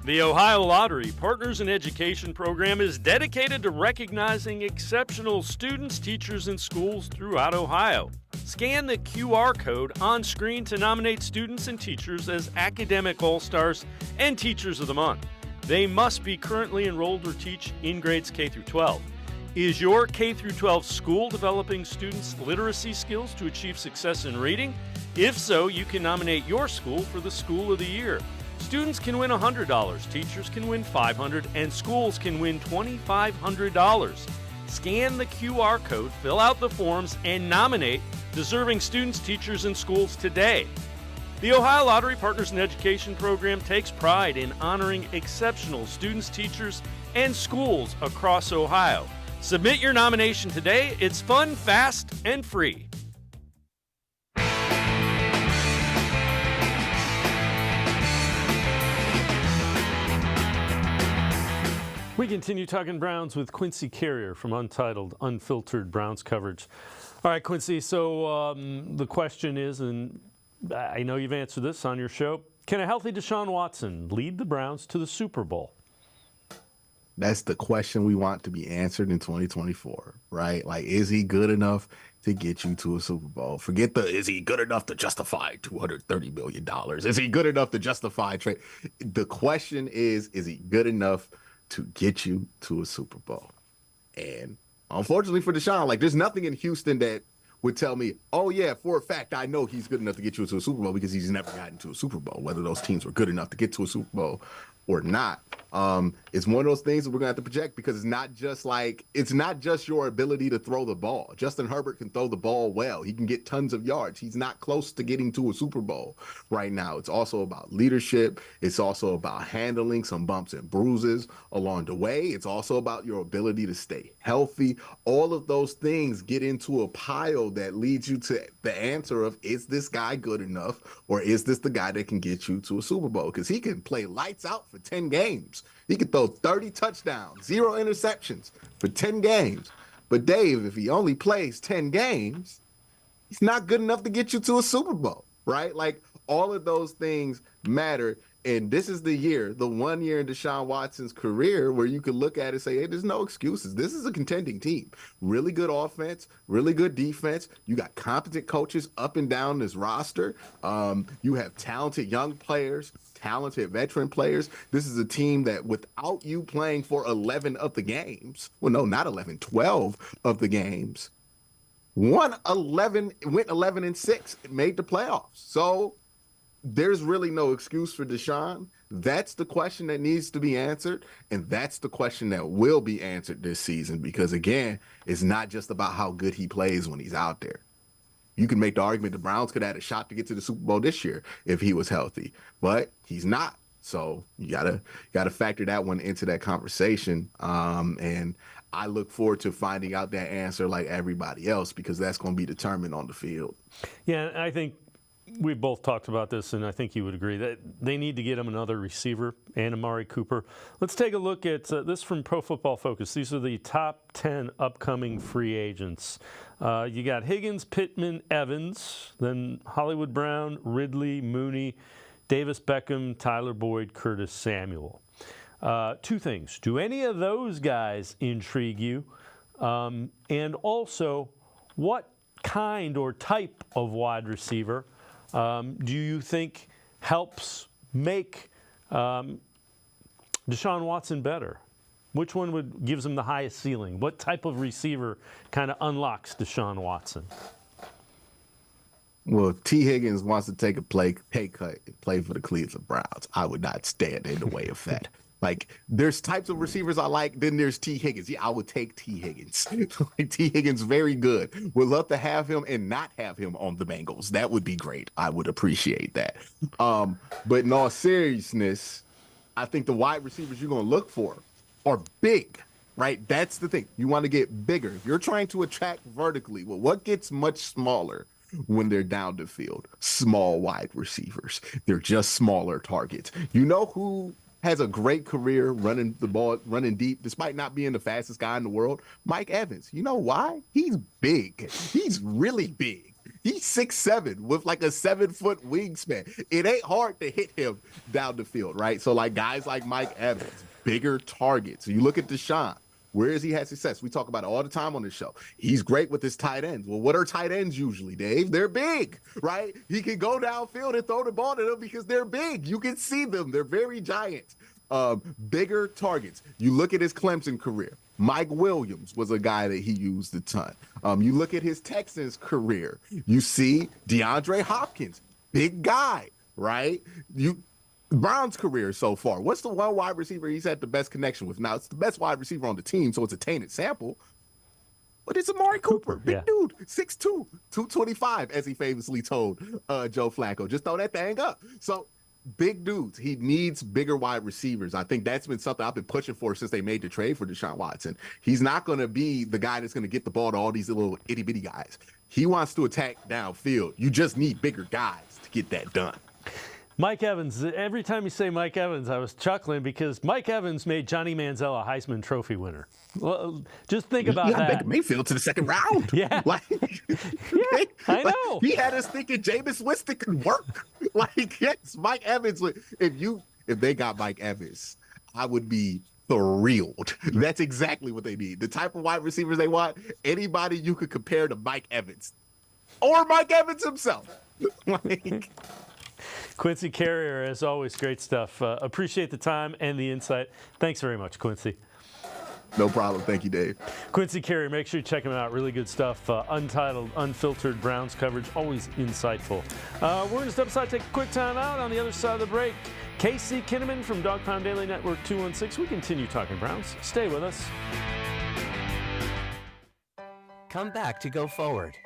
The Ohio Lottery Partners in Education program is dedicated to recognizing exceptional students, teachers, and schools throughout Ohio. Scan the QR code on screen to nominate students and teachers as Academic All-Stars and Teachers of the Month. They must be currently enrolled or teach in grades K through 12. Is your K through 12 school developing students' literacy skills to achieve success in reading? If so, you can nominate your school for the School of the Year. Students can win $100, teachers can win $500, and schools can win $2,500. Scan the QR code, fill out the forms, and nominate deserving students, teachers, and schools today. The Ohio Lottery Partners in Education program takes pride in honoring exceptional students, teachers, and schools across Ohio. Submit your nomination today. It's fun, fast, and free. We continue talking Browns with Quincy Carrier from Untitled, Unfiltered Browns coverage. All right, Quincy, so the question is, and I know you've answered this on your show, can a healthy Deshaun Watson lead the Browns to the Super Bowl? That's the question we want to be answered in 2024, right? Like, is he good enough to get you to a Super Bowl? Forget is he good enough to justify $230 million? Is he good enough to justify trade? The question is he good enough to get you to a Super Bowl? And unfortunately for Deshaun, like, there's nothing in Houston that would tell me, oh, yeah, for a fact, I know he's good enough to get you into a Super Bowl because he's never gotten to a Super Bowl, whether those teams were good enough to get to a Super Bowl or not. It's one of those things that we're going to have to project because it's not just your ability to throw the ball. Justin Herbert can throw the ball well. He can get tons of yards. He's not close to getting to a Super Bowl right now. It's also about leadership. It's also about handling some bumps and bruises along the way. It's also about your ability to stay healthy. All of those things get into a pile that leads you to the answer of, is this guy good enough, or is this the guy that can get you to a Super Bowl? Because he can play lights out for 10 games. He could throw 30 touchdowns, 0 interceptions for 10 games. But Dave, if he only plays 10 games, he's not good enough to get you to a Super Bowl, right? Like, all of those things matter. And this is the year, the 1 year in Deshaun Watson's career where you could look at it and say, hey, there's no excuses. This is a contending team. Really good offense, really good defense. You got competent coaches up and down this roster. You have talented young players, talented veteran players. This is a team that without you playing for 11 of the games, well, no, not 11, 12 of the games, went 11-6, made the playoffs. So there's really no excuse for Deshaun. That's the question that needs to be answered, and that's the question that will be answered this season because, again, it's not just about how good he plays when he's out there. You can make the argument the Browns could have had a shot to get to the Super Bowl this year if he was healthy, but he's not. So you gotta factor that one into that conversation. And I look forward to finding out that answer like everybody else because that's going to be determined on the field. Yeah, I think we both talked about this, and I think you would agree that they need to get him another receiver and Amari Cooper. Let's take a look at this from Pro Football Focus. These are the top 10 upcoming free agents. You got Higgins, Pittman, Evans, then Hollywood Brown, Ridley, Mooney, Davis Beckham, Tyler Boyd, Curtis Samuel. Two things. Do any of those guys intrigue you? And also, what kind or type of wide receiver do you think helps make Deshaun Watson better? Which one gives him the highest ceiling? What type of receiver kind of unlocks Deshaun Watson? Well, T. Higgins wants to take a pay cut and play for the Cleveland Browns. I would not stand in the way of that. Like, there's types of receivers I like, then there's T. Higgins. Yeah, I would take T. Higgins. T. Higgins, very good. Would love to have him and not have him on the Bengals. That would be great. I would appreciate that. But in all seriousness, I think the wide receivers you're going to look for are big, right? That's the thing. You want to get bigger. If you're trying to attract vertically, well, what gets much smaller when they're down the field? Small wide receivers. They're just smaller targets. You know who has a great career running the ball, running deep, despite not being the fastest guy in the world? Mike Evans. You know why? He's big. He's really big. He's 6'7" with like a 7-foot wingspan. It ain't hard to hit him down the field, right? So like guys like Mike Evans, bigger targets. You look at Deshaun. Where has he had success? We talk about it all the time on this show. He's great with his tight ends. Well, what are tight ends usually, Dave? They're big, right? He can go downfield and throw the ball to them because they're big. You can see them. They're very giant. Bigger targets. You look at his Clemson career. Mike Williams was a guy that he used a ton. You look at his Texans career. You see DeAndre Hopkins, big guy, right? Brown's career so far. What's the one wide receiver he's had the best connection with? Now, it's the best wide receiver on the team, so it's a tainted sample. But it's Amari Cooper. Big dude, 6'2", 225, as he famously told Joe Flacco. Just throw that thing up. So, big dudes. He needs bigger wide receivers. I think that's been something I've been pushing for since they made the trade for Deshaun Watson. He's not going to be the guy that's going to get the ball to all these little itty-bitty guys. He wants to attack downfield. You just need bigger guys to get that done. Mike Evans, every time you say Mike Evans, I was chuckling because Mike Evans made Johnny Manziel a Heisman Trophy winner. Well, just think about that. Baker Mayfield to the second round. Yeah. I know. He had us thinking Jameis Winston could work. Yes, Mike Evans. If they got Mike Evans, I would be thrilled. That's exactly what they need. The type of wide receivers they want, anybody you could compare to Mike Evans or Mike Evans himself. Quincy Carrier, as always, great stuff. Appreciate the time and the insight. Thanks very much, Quincy. No problem. Thank you, Dave. Quincy Carey, make sure you check him out. Really good stuff. Untitled, unfiltered Browns coverage, always insightful. We're going to step aside, take a quick time out. On the other side of the break, Casey Kinnamon from Dawg Daily Network 216. We continue talking Browns. Stay with us. Come back to go forward.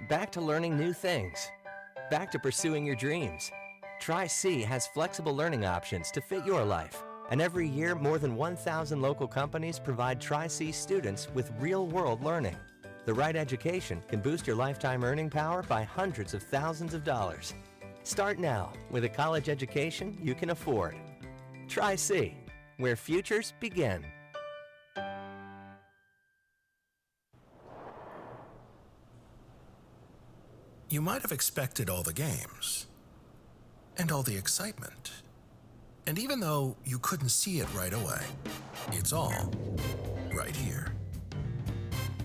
Back to learning new things. Back to pursuing your dreams. Tri-C has flexible learning options to fit your life. And every year, more than 1,000 local companies provide Tri-C students with real-world learning. The right education can boost your lifetime earning power by hundreds of thousands of dollars. Start now with a college education you can afford. Tri-C, where futures begin. You might have expected all the games and all the excitement. And even though you couldn't see it right away, it's all right here.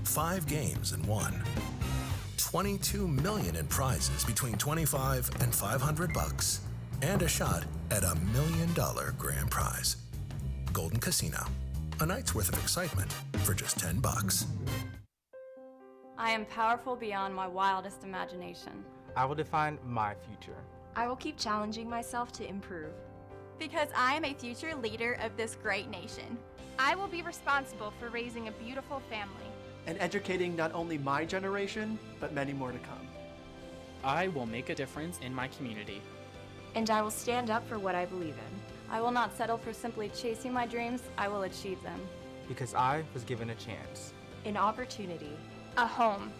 5 games in one. $22 million in prizes between $25 and $500, and a shot at $1 million grand prize. Golden Casino, a night's worth of excitement for just $10. I am powerful beyond my wildest imagination. I will define my future. I will keep challenging myself to improve. Because I am a future leader of this great nation. I will be responsible for raising a beautiful family. And educating not only my generation, but many more to come. I will make a difference in my community. And I will stand up for what I believe in. I will not settle for simply chasing my dreams, I will achieve them. Because I was given a chance. An opportunity. A home.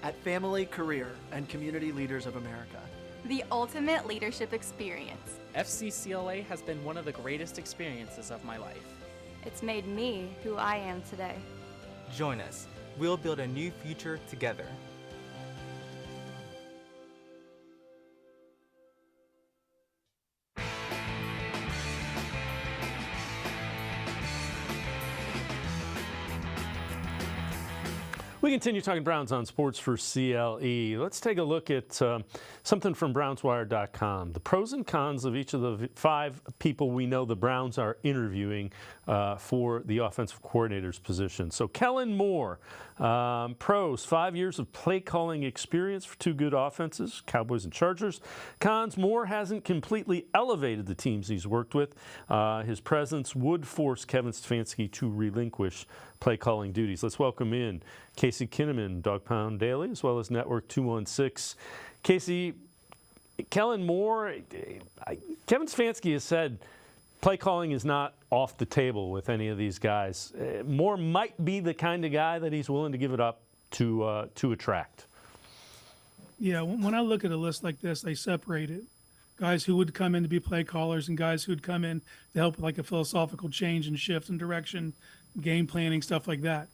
At Family, Career, and Community Leaders of America. The ultimate leadership experience. FCCLA has been one of the greatest experiences of my life. It's made me who I am today. Join us. We'll build a new future together. We continue talking Browns on Sports4CLE. Let's take a look at something from BrownsWire.com. The pros and cons of each of the 5 people we know the Browns are interviewing for the offensive coordinator's position. So Kellen Moore, pros, 5 years of play calling experience for 2 good offenses, Cowboys and Chargers. Cons, Moore hasn't completely elevated the teams he's worked with. His presence would force Kevin Stefanski to relinquish play calling duties. Let's welcome in Casey Kinnamon, Dawg Daily, as well as Network 216. Casey, Kellen Moore, Kevin Stefanski has said play calling is not off the table with any of these guys. Moore might be the kind of guy that he's willing to give it up to attract. Yeah, when I look at a list like this, they separate it. Guys who would come in to be play callers and guys who would come in to help with like a philosophical change and shift and direction, game planning, stuff like that.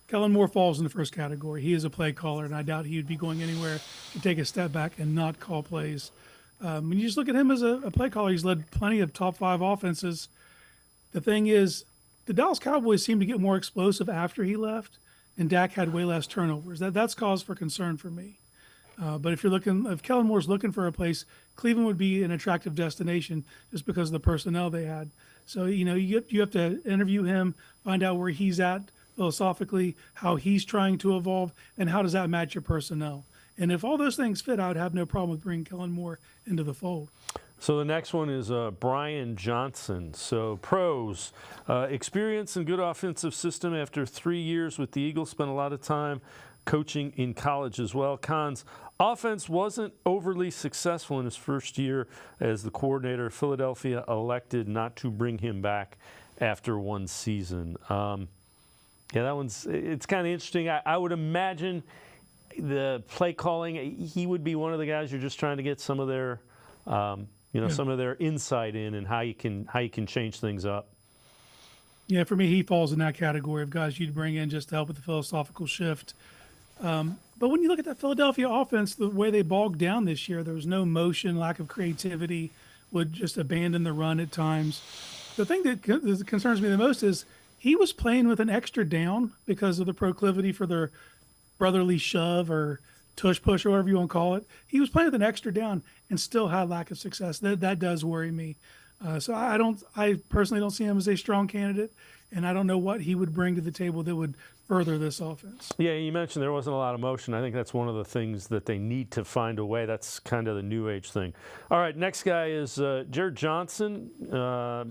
Kellen Moore falls in the first category. He is a play caller, and I doubt he would be going anywhere to take a step back and not call plays. When you just look at him as a play caller, he's led plenty of top 5 offenses. The thing is, the Dallas Cowboys seemed to get more explosive after he left, and Dak had way less turnovers. That's cause for concern for me. But if Kellen Moore's looking for a place, Cleveland would be an attractive destination just because of the personnel they had. So, you have to interview him, find out where he's at philosophically, how he's trying to evolve, and how does that match your personnel. And if all those things fit, I would have no problem with bringing Kellen Moore into the fold. So the next one is Brian Johnson. So pros, experience and good offensive system after 3 years with the Eagles, spent a lot of time coaching in college as well. Cons, offense wasn't overly successful in his first year as the coordinator. Philadelphia elected not to bring him back after 1 season. It's kind of interesting. I would imagine the play calling, he would be one of the guys you're just trying to get some of their, some of their insight in and how you can change things up. Yeah, for me, he falls in that category of guys you'd bring in just to help with the philosophical shift. But when you look at that Philadelphia offense, the way they bogged down this year, there was no motion, lack of creativity, would just abandon the run at times. The thing that concerns me the most is he was playing with an extra down because of the proclivity for their brotherly shove or tush push or whatever you want to call it. He was playing with an extra down and still had lack of success. That does worry me. So I personally don't see him as a strong candidate, and I don't know what he would bring to the table that would further this offense. Yeah, you mentioned there wasn't a lot of motion. I think that's one of the things that they need to find a way. That's kind of the new age thing. All right, next guy is Jared Johnson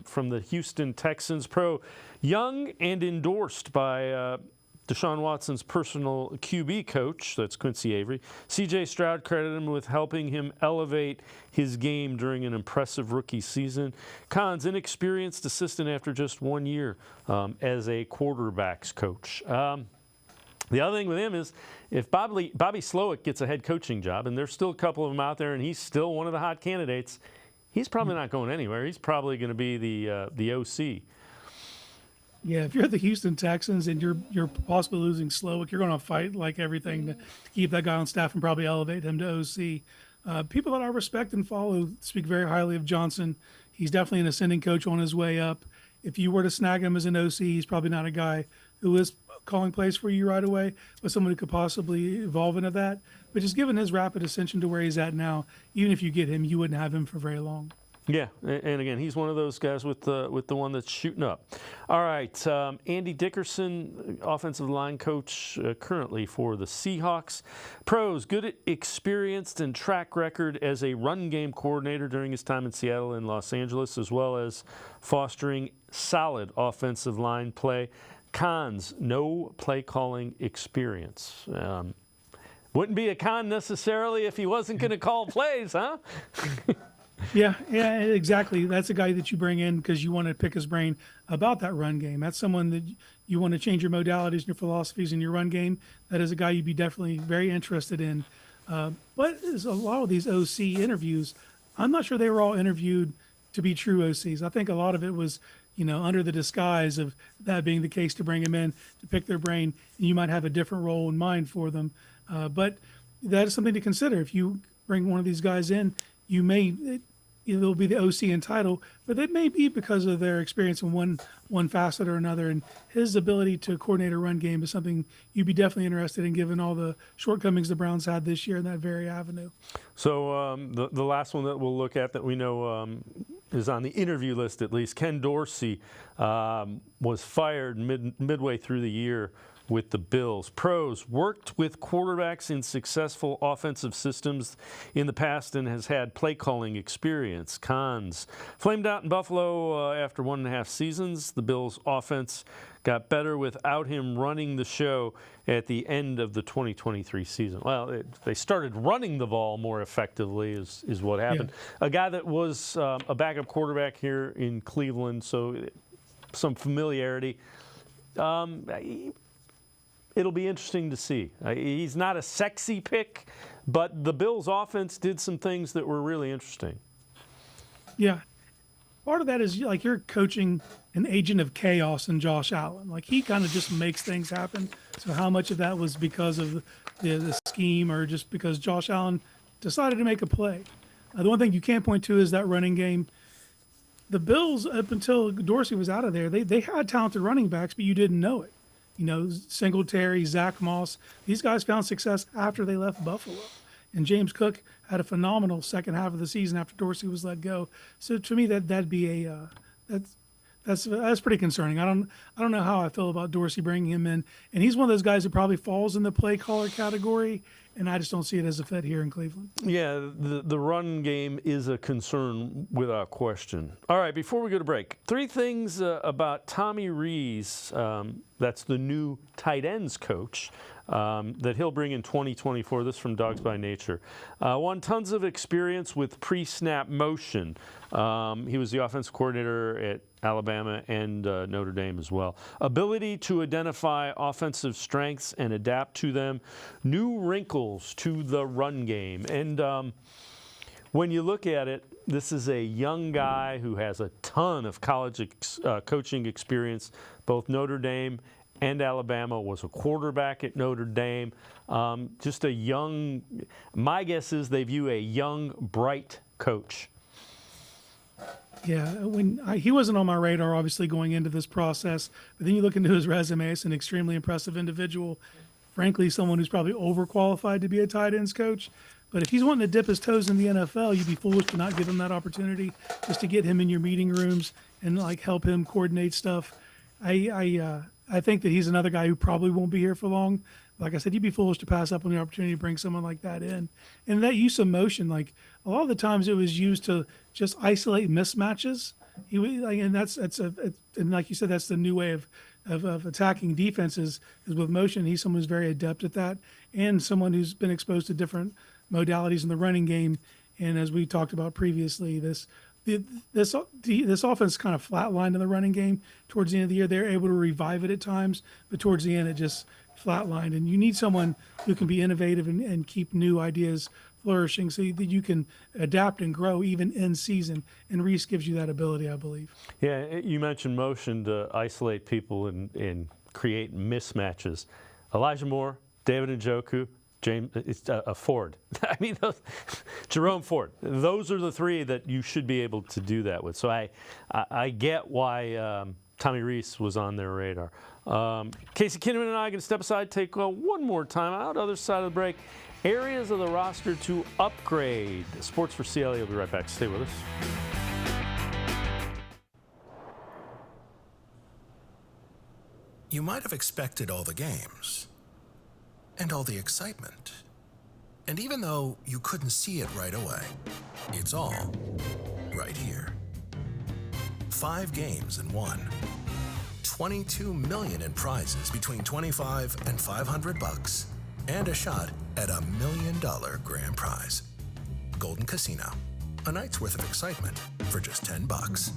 from the Houston Texans. Pro, young and endorsed by Deshaun Watson's personal QB coach, that's Quincy Avery. C.J. Stroud credited him with helping him elevate his game during an impressive rookie season. Khan's inexperienced assistant after just 1 year as a quarterbacks coach. The other thing with him is if Bobby Slowick gets a head coaching job, and there's still a couple of them out there, and he's still one of the hot candidates, he's probably not going anywhere. He's probably going to be the OC. Yeah, if you're the Houston Texans and you're possibly losing Slowick, you're going to fight like everything to keep that guy on staff and probably elevate him to OC. People that I respect and follow speak very highly of Johnson. He's definitely an ascending coach on his way up. If you were to snag him as an OC, he's probably not a guy who is calling plays for you right away, but someone who could possibly evolve into that. But just given his rapid ascension to where he's at now, even if you get him, you wouldn't have him for very long. Yeah, and again, he's one of those guys with the one that's shooting up. All right, Andy Dickerson, offensive line coach currently for the Seahawks. Pros, good experienced and track record as a run game coordinator during his time in Seattle and Los Angeles, as well as fostering solid offensive line play. Cons, no play calling experience. Wouldn't be a con necessarily if he wasn't going to call plays, huh? Yeah, exactly. That's a guy that you bring in because you want to pick his brain about that run game. That's someone that you want to change your modalities and your philosophies in your run game. That is a guy you'd be definitely very interested in. But as a lot of these OC interviews, I'm not sure they were all interviewed to be true OCs. I think a lot of it was, under the disguise of that being the case to bring them in to pick their brain. And you might have a different role in mind for them. But that is something to consider. If you bring one of these guys in, they'll be the OC in title, but it may be because of their experience in one facet or another. And his ability to coordinate a run game is something you'd be definitely interested in, given all the shortcomings the Browns had this year in that very avenue. So the last one that we'll look at that we know is on the interview list at least, Ken Dorsey was fired midway through the year with the Bills. Pros, worked with quarterbacks in successful offensive systems in the past and has had play calling experience. Cons, flamed out in Buffalo after 1.5 seasons. The Bills' offense got better without him running the show at the end of the 2023 season. Well, they started running the ball more effectively is what happened. Yeah. A guy that was a backup quarterback here in Cleveland, so some familiarity. It'll be interesting to see. He's not a sexy pick, but the Bills' offense did some things that were really interesting. Yeah. Part of that is like you're coaching an agent of chaos in Josh Allen. Like he kind of just makes things happen. So how much of that was because of the scheme or just because Josh Allen decided to make a play? The one thing you can't point to is that running game. The Bills, up until Dorsey was out of there, they had talented running backs, but you didn't know it. Singletary, Zach Moss, these guys found success after they left Buffalo. And James Cook had a phenomenal second half of the season after Dorsey was let go. So to me, that'd be that's pretty concerning. I don't know how I feel about Dorsey bringing him in. And he's one of those guys that probably falls in the play caller category. And I just don't see it as a fit here in Cleveland. Yeah, the run game is a concern without question. All right, before we go to break, 3 things about Tommy Reese, that's the new tight ends coach, that he'll bring in 2024. This from Dogs by Nature. 1, tons of experience with pre-snap motion. He was the offensive coordinator at Alabama and Notre Dame as well. Ability to identify offensive strengths and adapt to them. New wrinkles to the run game. And when you look at it, this is a young guy who has a ton of college coaching experience, both Notre Dame and Alabama, was a quarterback at Notre Dame. Just a young, my guess is they view a young, bright coach. Yeah, he wasn't on my radar, obviously, going into this process. But then you look into his resume, it's an extremely impressive individual. Frankly, someone who's probably overqualified to be a tight ends coach. But if he's wanting to dip his toes in the NFL, you'd be foolish to not give him that opportunity, just to get him in your meeting rooms and like help him coordinate stuff. I think that he's another guy who probably won't be here for long. Like I said, you'd be foolish to pass up on the opportunity to bring someone like that in. And that use of motion, like a lot of the times it was used to just isolate mismatches. And like you said, that's the new way of attacking defenses is with motion. He's someone who's very adept at that, and someone who's been exposed to different modalities in the running game. And as we talked about previously, this offense kind of flatlined in the running game towards the end of the year. They're able to revive it at times, but towards the end it just flatlined. And you need someone who can be innovative and keep new ideas flourishing so that you can adapt and grow even in season. And Reese gives you that ability, I believe. Yeah, you mentioned motion to isolate people and create mismatches. Elijah Moore, David Njoku, Ford. I mean, Jerome Ford. Those are the three that you should be able to do that with. So I get why Tommy Reese was on their radar. Casey Kinnamon and I are going to step aside, take one more time out, other side of the break. Areas of the roster to upgrade. Sports4CLE will be right back. Stay with us. You might have expected all the games and all the excitement. And even though you couldn't see it right away, it's all right here. 5 games in one. $22 million in prizes between $25 and $500, and a shot at $1 million grand prize. Golden Casino, a night's worth of excitement for just $10.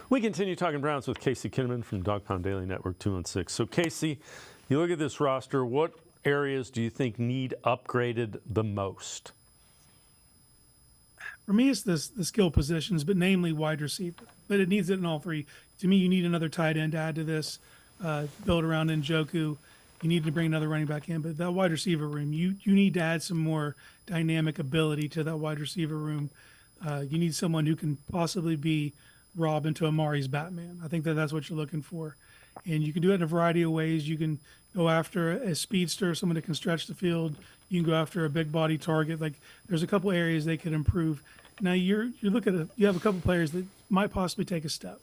We continue talking Browns with Casey Kinnamon from Dog Pound Daily Network 216. So, Casey, you look at this roster, what areas do you think need upgraded the most? For me, it's the skill positions, but namely wide receiver. But it needs it in all three. To me, you need another tight end to add to this, build around Njoku. You need to bring another running back in. But that wide receiver room, you need to add some more dynamic ability to that wide receiver room. You need someone who can possibly be Rob into Amari's Batman. I think that's what you're looking for. And you can do it in a variety of ways. You can go after a speedster, someone that can stretch the field. You can go after a big body target. Like there's a couple areas they could improve. Now you have a couple players that might possibly take a step,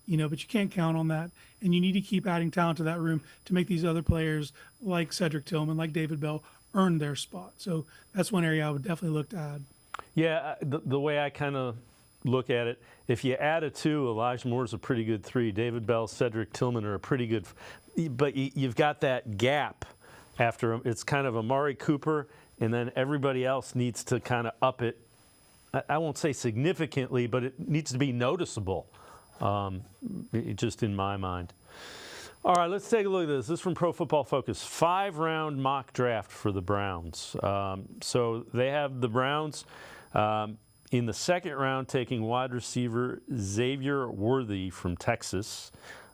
but you can't count on that. And you need to keep adding talent to that room to make these other players like Cedric Tillman, like David Bell, earn their spot. So that's one area I would definitely look to add. Yeah, the way I kind of look at it, if you add a 2, Elijah Moore's a pretty good 3. David Bell, Cedric Tillman are a pretty good, but you've got that gap after him. It's kind of Amari Cooper, and then everybody else needs to kind of up it. I won't say significantly, but it needs to be noticeable, just in my mind. All right, let's take a look at this. This is from Pro Football Focus. 5-round mock draft for the Browns. So they have the Browns in the 2nd round taking wide receiver Xavier Worthy from Texas.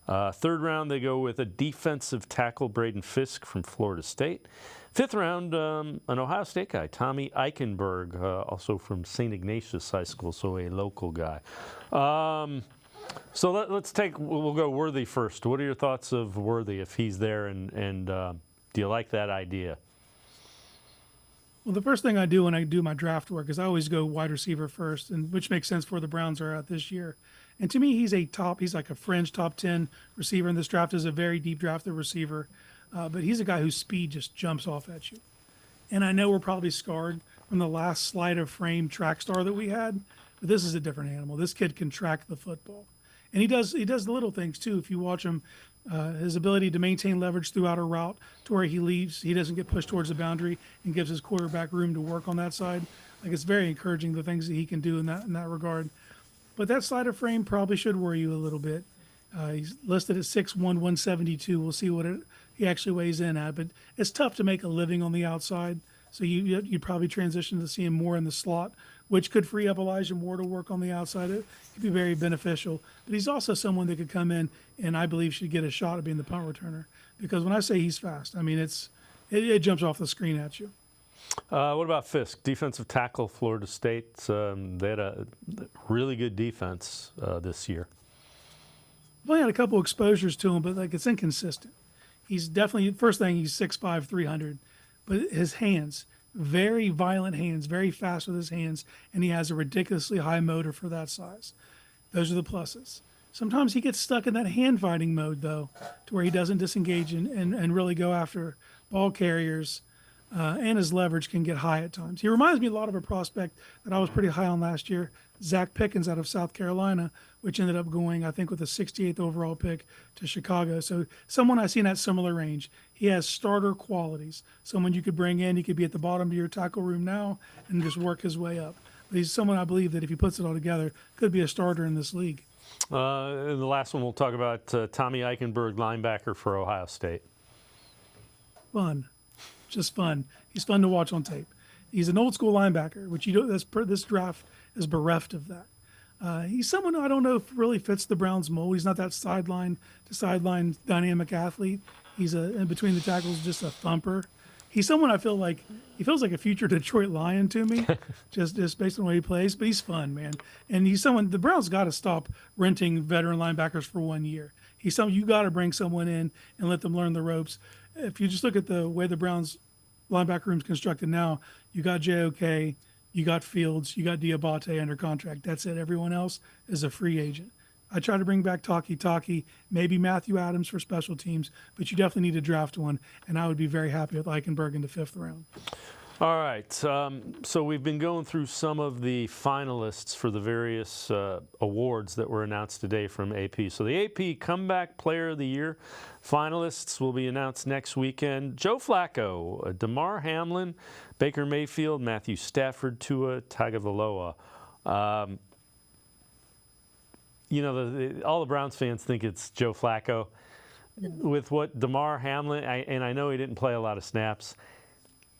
3rd round, they go with a defensive tackle, Braden Fisk from Florida State. 5th round, an Ohio State guy, Tommy Eichenberg, also from St. Ignatius High School, so a local guy. So we'll go Worthy first. What are your thoughts of Worthy if he's there, and do you like that idea? Well, the first thing I do when I do my draft work is I always go wide receiver first, and which makes sense for where the Browns are at this year. And to me, he's like a fringe top 10 receiver in this draft. Is a very deep drafted receiver, but he's a guy whose speed just jumps off at you. And I know we're probably scarred from the last sleight of frame track star that we had, but this is a different animal. This kid can track the football, and he does the little things too. If you watch him, his ability to maintain leverage throughout a route to where he leaves, he doesn't get pushed towards the boundary and gives his quarterback room to work on that side. Like, it's very encouraging, the things that he can do in that regard. But that slider frame probably should worry you a little bit. He's listed at 6'1", 172. We'll see what he actually weighs in at. But it's tough to make a living on the outside. So you'd probably transition to seeing more in the slot, which could free up Elijah Moore to work on the outside. It could be very beneficial. But he's also someone that could come in and I believe should get a shot at being the punt returner. Because when I say he's fast, I mean it jumps off the screen at you. What about Fisk, defensive tackle, Florida State? They had a really good defense this year. I've only had a couple exposures to him, but like it's inconsistent. He's definitely, first thing, he's 6'5", 300, but his hands, very violent hands, very fast with his hands, and he has a ridiculously high motor for that size. Those are the pluses. Sometimes he gets stuck in that hand fighting mode, though, to where he doesn't disengage and really go after ball carriers, and his leverage can get high at times. He reminds me a lot of a prospect that I was pretty high on last year, Zach Pickens out of South Carolina, which ended up going, I think, with a 68th overall pick to Chicago. So someone I see in that similar range. He has starter qualities. Someone you could bring in. He could be at the bottom of your tackle room now and just work his way up. But he's someone I believe that if he puts it all together, could be a starter in this league. And the last one we'll talk about, Tommy Eichenberg, linebacker for Ohio State. Fun. Just fun. He's fun to watch on tape. He's an old school linebacker, which this draft is bereft of that. He's someone who I don't know if really fits the Browns mold. He's not that sideline to sideline dynamic athlete. He's in between the tackles, just a thumper. He's someone I feel like he feels like a future Detroit Lion to me, just based on the way he plays. But he's fun, man. And he's someone the Browns got to stop renting veteran linebackers for 1 year. He's someone you got to bring someone in and let them learn the ropes. If you just look at the way the Browns linebacker room's constructed now, you got JOK, you got Fields, you got Diabate under contract. That's it. Everyone else is a free agent. I try to bring back Taki, maybe Matthew Adams for special teams, but you definitely need to draft one, and I would be very happy with Eichenberg in the 5th round. All right. So we've been going through some of the finalists for the various awards that were announced today from AP. So the AP Comeback Player of the Year finalists will be announced next weekend. Joe Flacco, Damar Hamlin, Baker Mayfield, Matthew Stafford, Tua Tagovailoa. All the Browns fans think it's Joe Flacco. With what Damar Hamlin, and I know he didn't play a lot of snaps,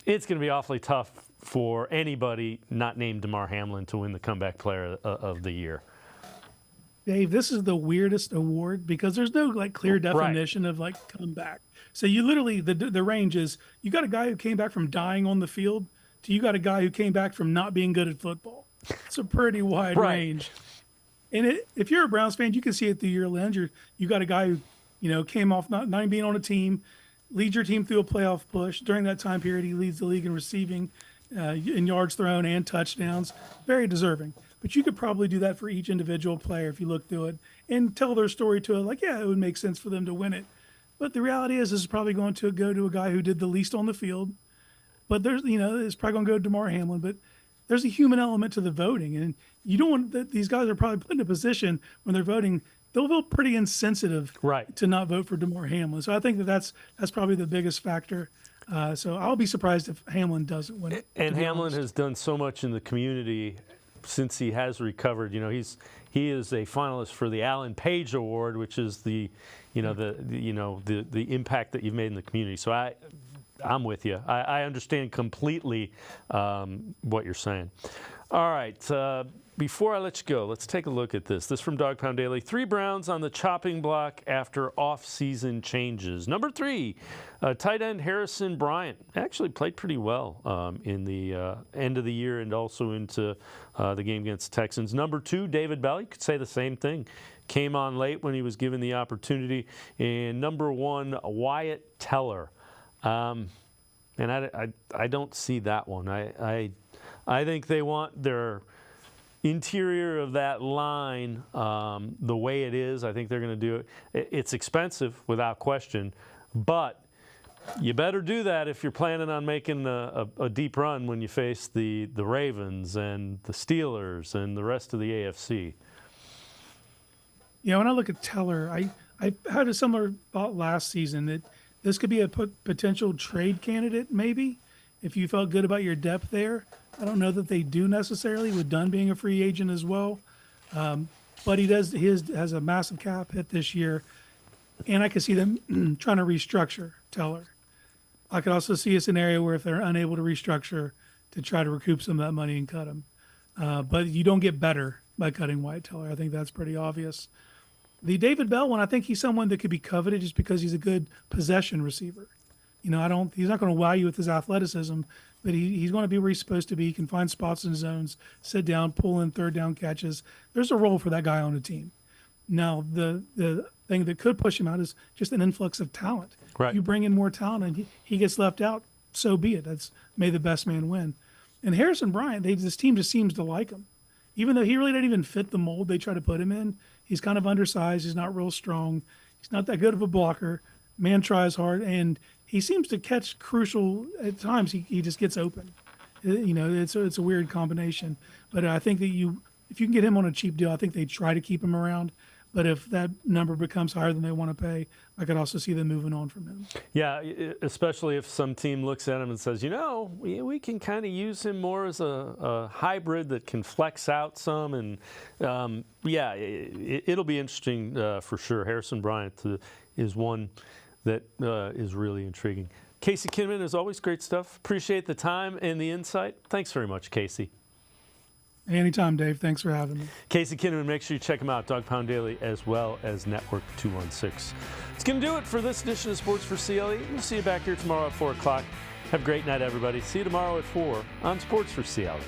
it's going to be awfully tough for anybody not named Damar Hamlin to win the Comeback Player of the Year. Dave, this is the weirdest award because there's no clear definition of comeback. So you literally, the range is you got a guy who came back from dying on the field to you got a guy who came back from not being good at football. It's a pretty wide range. And if you're a Browns fan, you can see it through your lens. You got a guy who, came off not even being on a team, leads your team through a playoff push. During that time period, he leads the league in receiving, in yards thrown and touchdowns. Very deserving. But you could probably do that for each individual player if you look through it and tell their story to it. It would make sense for them to win it. But the reality is this is probably going to go to a guy who did the least on the field. But there's, it's probably going to go to Damar Hamlin. But there's a human element to the voting. And you don't want that. These guys are probably put in a position when they're voting, they'll feel pretty insensitive to not vote for Damar Hamlin. So I think that's probably the biggest factor. So I'll be surprised if Hamlin doesn't win it. And Hamlin has done so much in the community since he has recovered. He is a finalist for the Alan Page Award, which is the impact that you've made in the community. So I'm with you. I understand completely what you're saying. All right. Before I let you go, let's take a look at this. This from Dog Pound Daily. 3 Browns on the chopping block after off-season changes. Number 3, tight end Harrison Bryant actually played pretty well in the end of the year and also into the game against the Texans. Number 2, David Bell. You could say the same thing. Came on late when he was given the opportunity. And number 1, Wyatt Teller. And I don't see that one. I think they want their interior of that line the way it is. I think they're going to do it. It's expensive without question, but you better do that if you're planning on making a deep run when you face the Ravens and the Steelers and the rest of the AFC. When I look at Teller, I had a similar thought last season that this could be a potential trade candidate maybe if you felt good about your depth there. I don't know that they do necessarily with Dunn being a free agent as well. But he has a massive cap hit this year. And I could see them trying to restructure Teller. I could also see a scenario where if they're unable to restructure to try to recoup some of that money and cut him. But you don't get better by cutting Wyatt Teller. I think that's pretty obvious. The David Bell one, I think he's someone that could be coveted just because he's a good possession receiver. He's not going to wow you with his athleticism, but he's going to be where he's supposed to be. He can find spots in zones, sit down, pull in third down catches. There's a role for that guy on the team. Now, the thing that could push him out is just an influx of talent. Right. You bring in more talent and he gets left out, so be it. That's may the best man win. And Harrison Bryant, this team just seems to like him. Even though he really doesn't even fit the mold they try to put him in. He's kind of undersized. He's not real strong. He's not that good of a blocker. Man tries hard, and he seems to catch crucial at times. He just gets open. It's a weird combination. But I think that if you can get him on a cheap deal, I think they try to keep him around. But if that number becomes higher than they want to pay, I could also see them moving on from him. Yeah, especially if some team looks at him and says, we can kind of use him more as a hybrid that can flex out some. And, it'll be interesting for sure. Harrison Bryant is one that is really intriguing. Casey Kinnamon, as always, great stuff. Appreciate the time and the insight. Thanks very much, Casey. Anytime, Dave. Thanks for having me. Casey Kinnamon, make sure you check him out, Dog Pound Daily, as well as Network 216. It's going to do it for this edition of Sports for CLE. We'll see you back here tomorrow at 4 o'clock. Have a great night, everybody. See you tomorrow at 4 on Sports for CLE.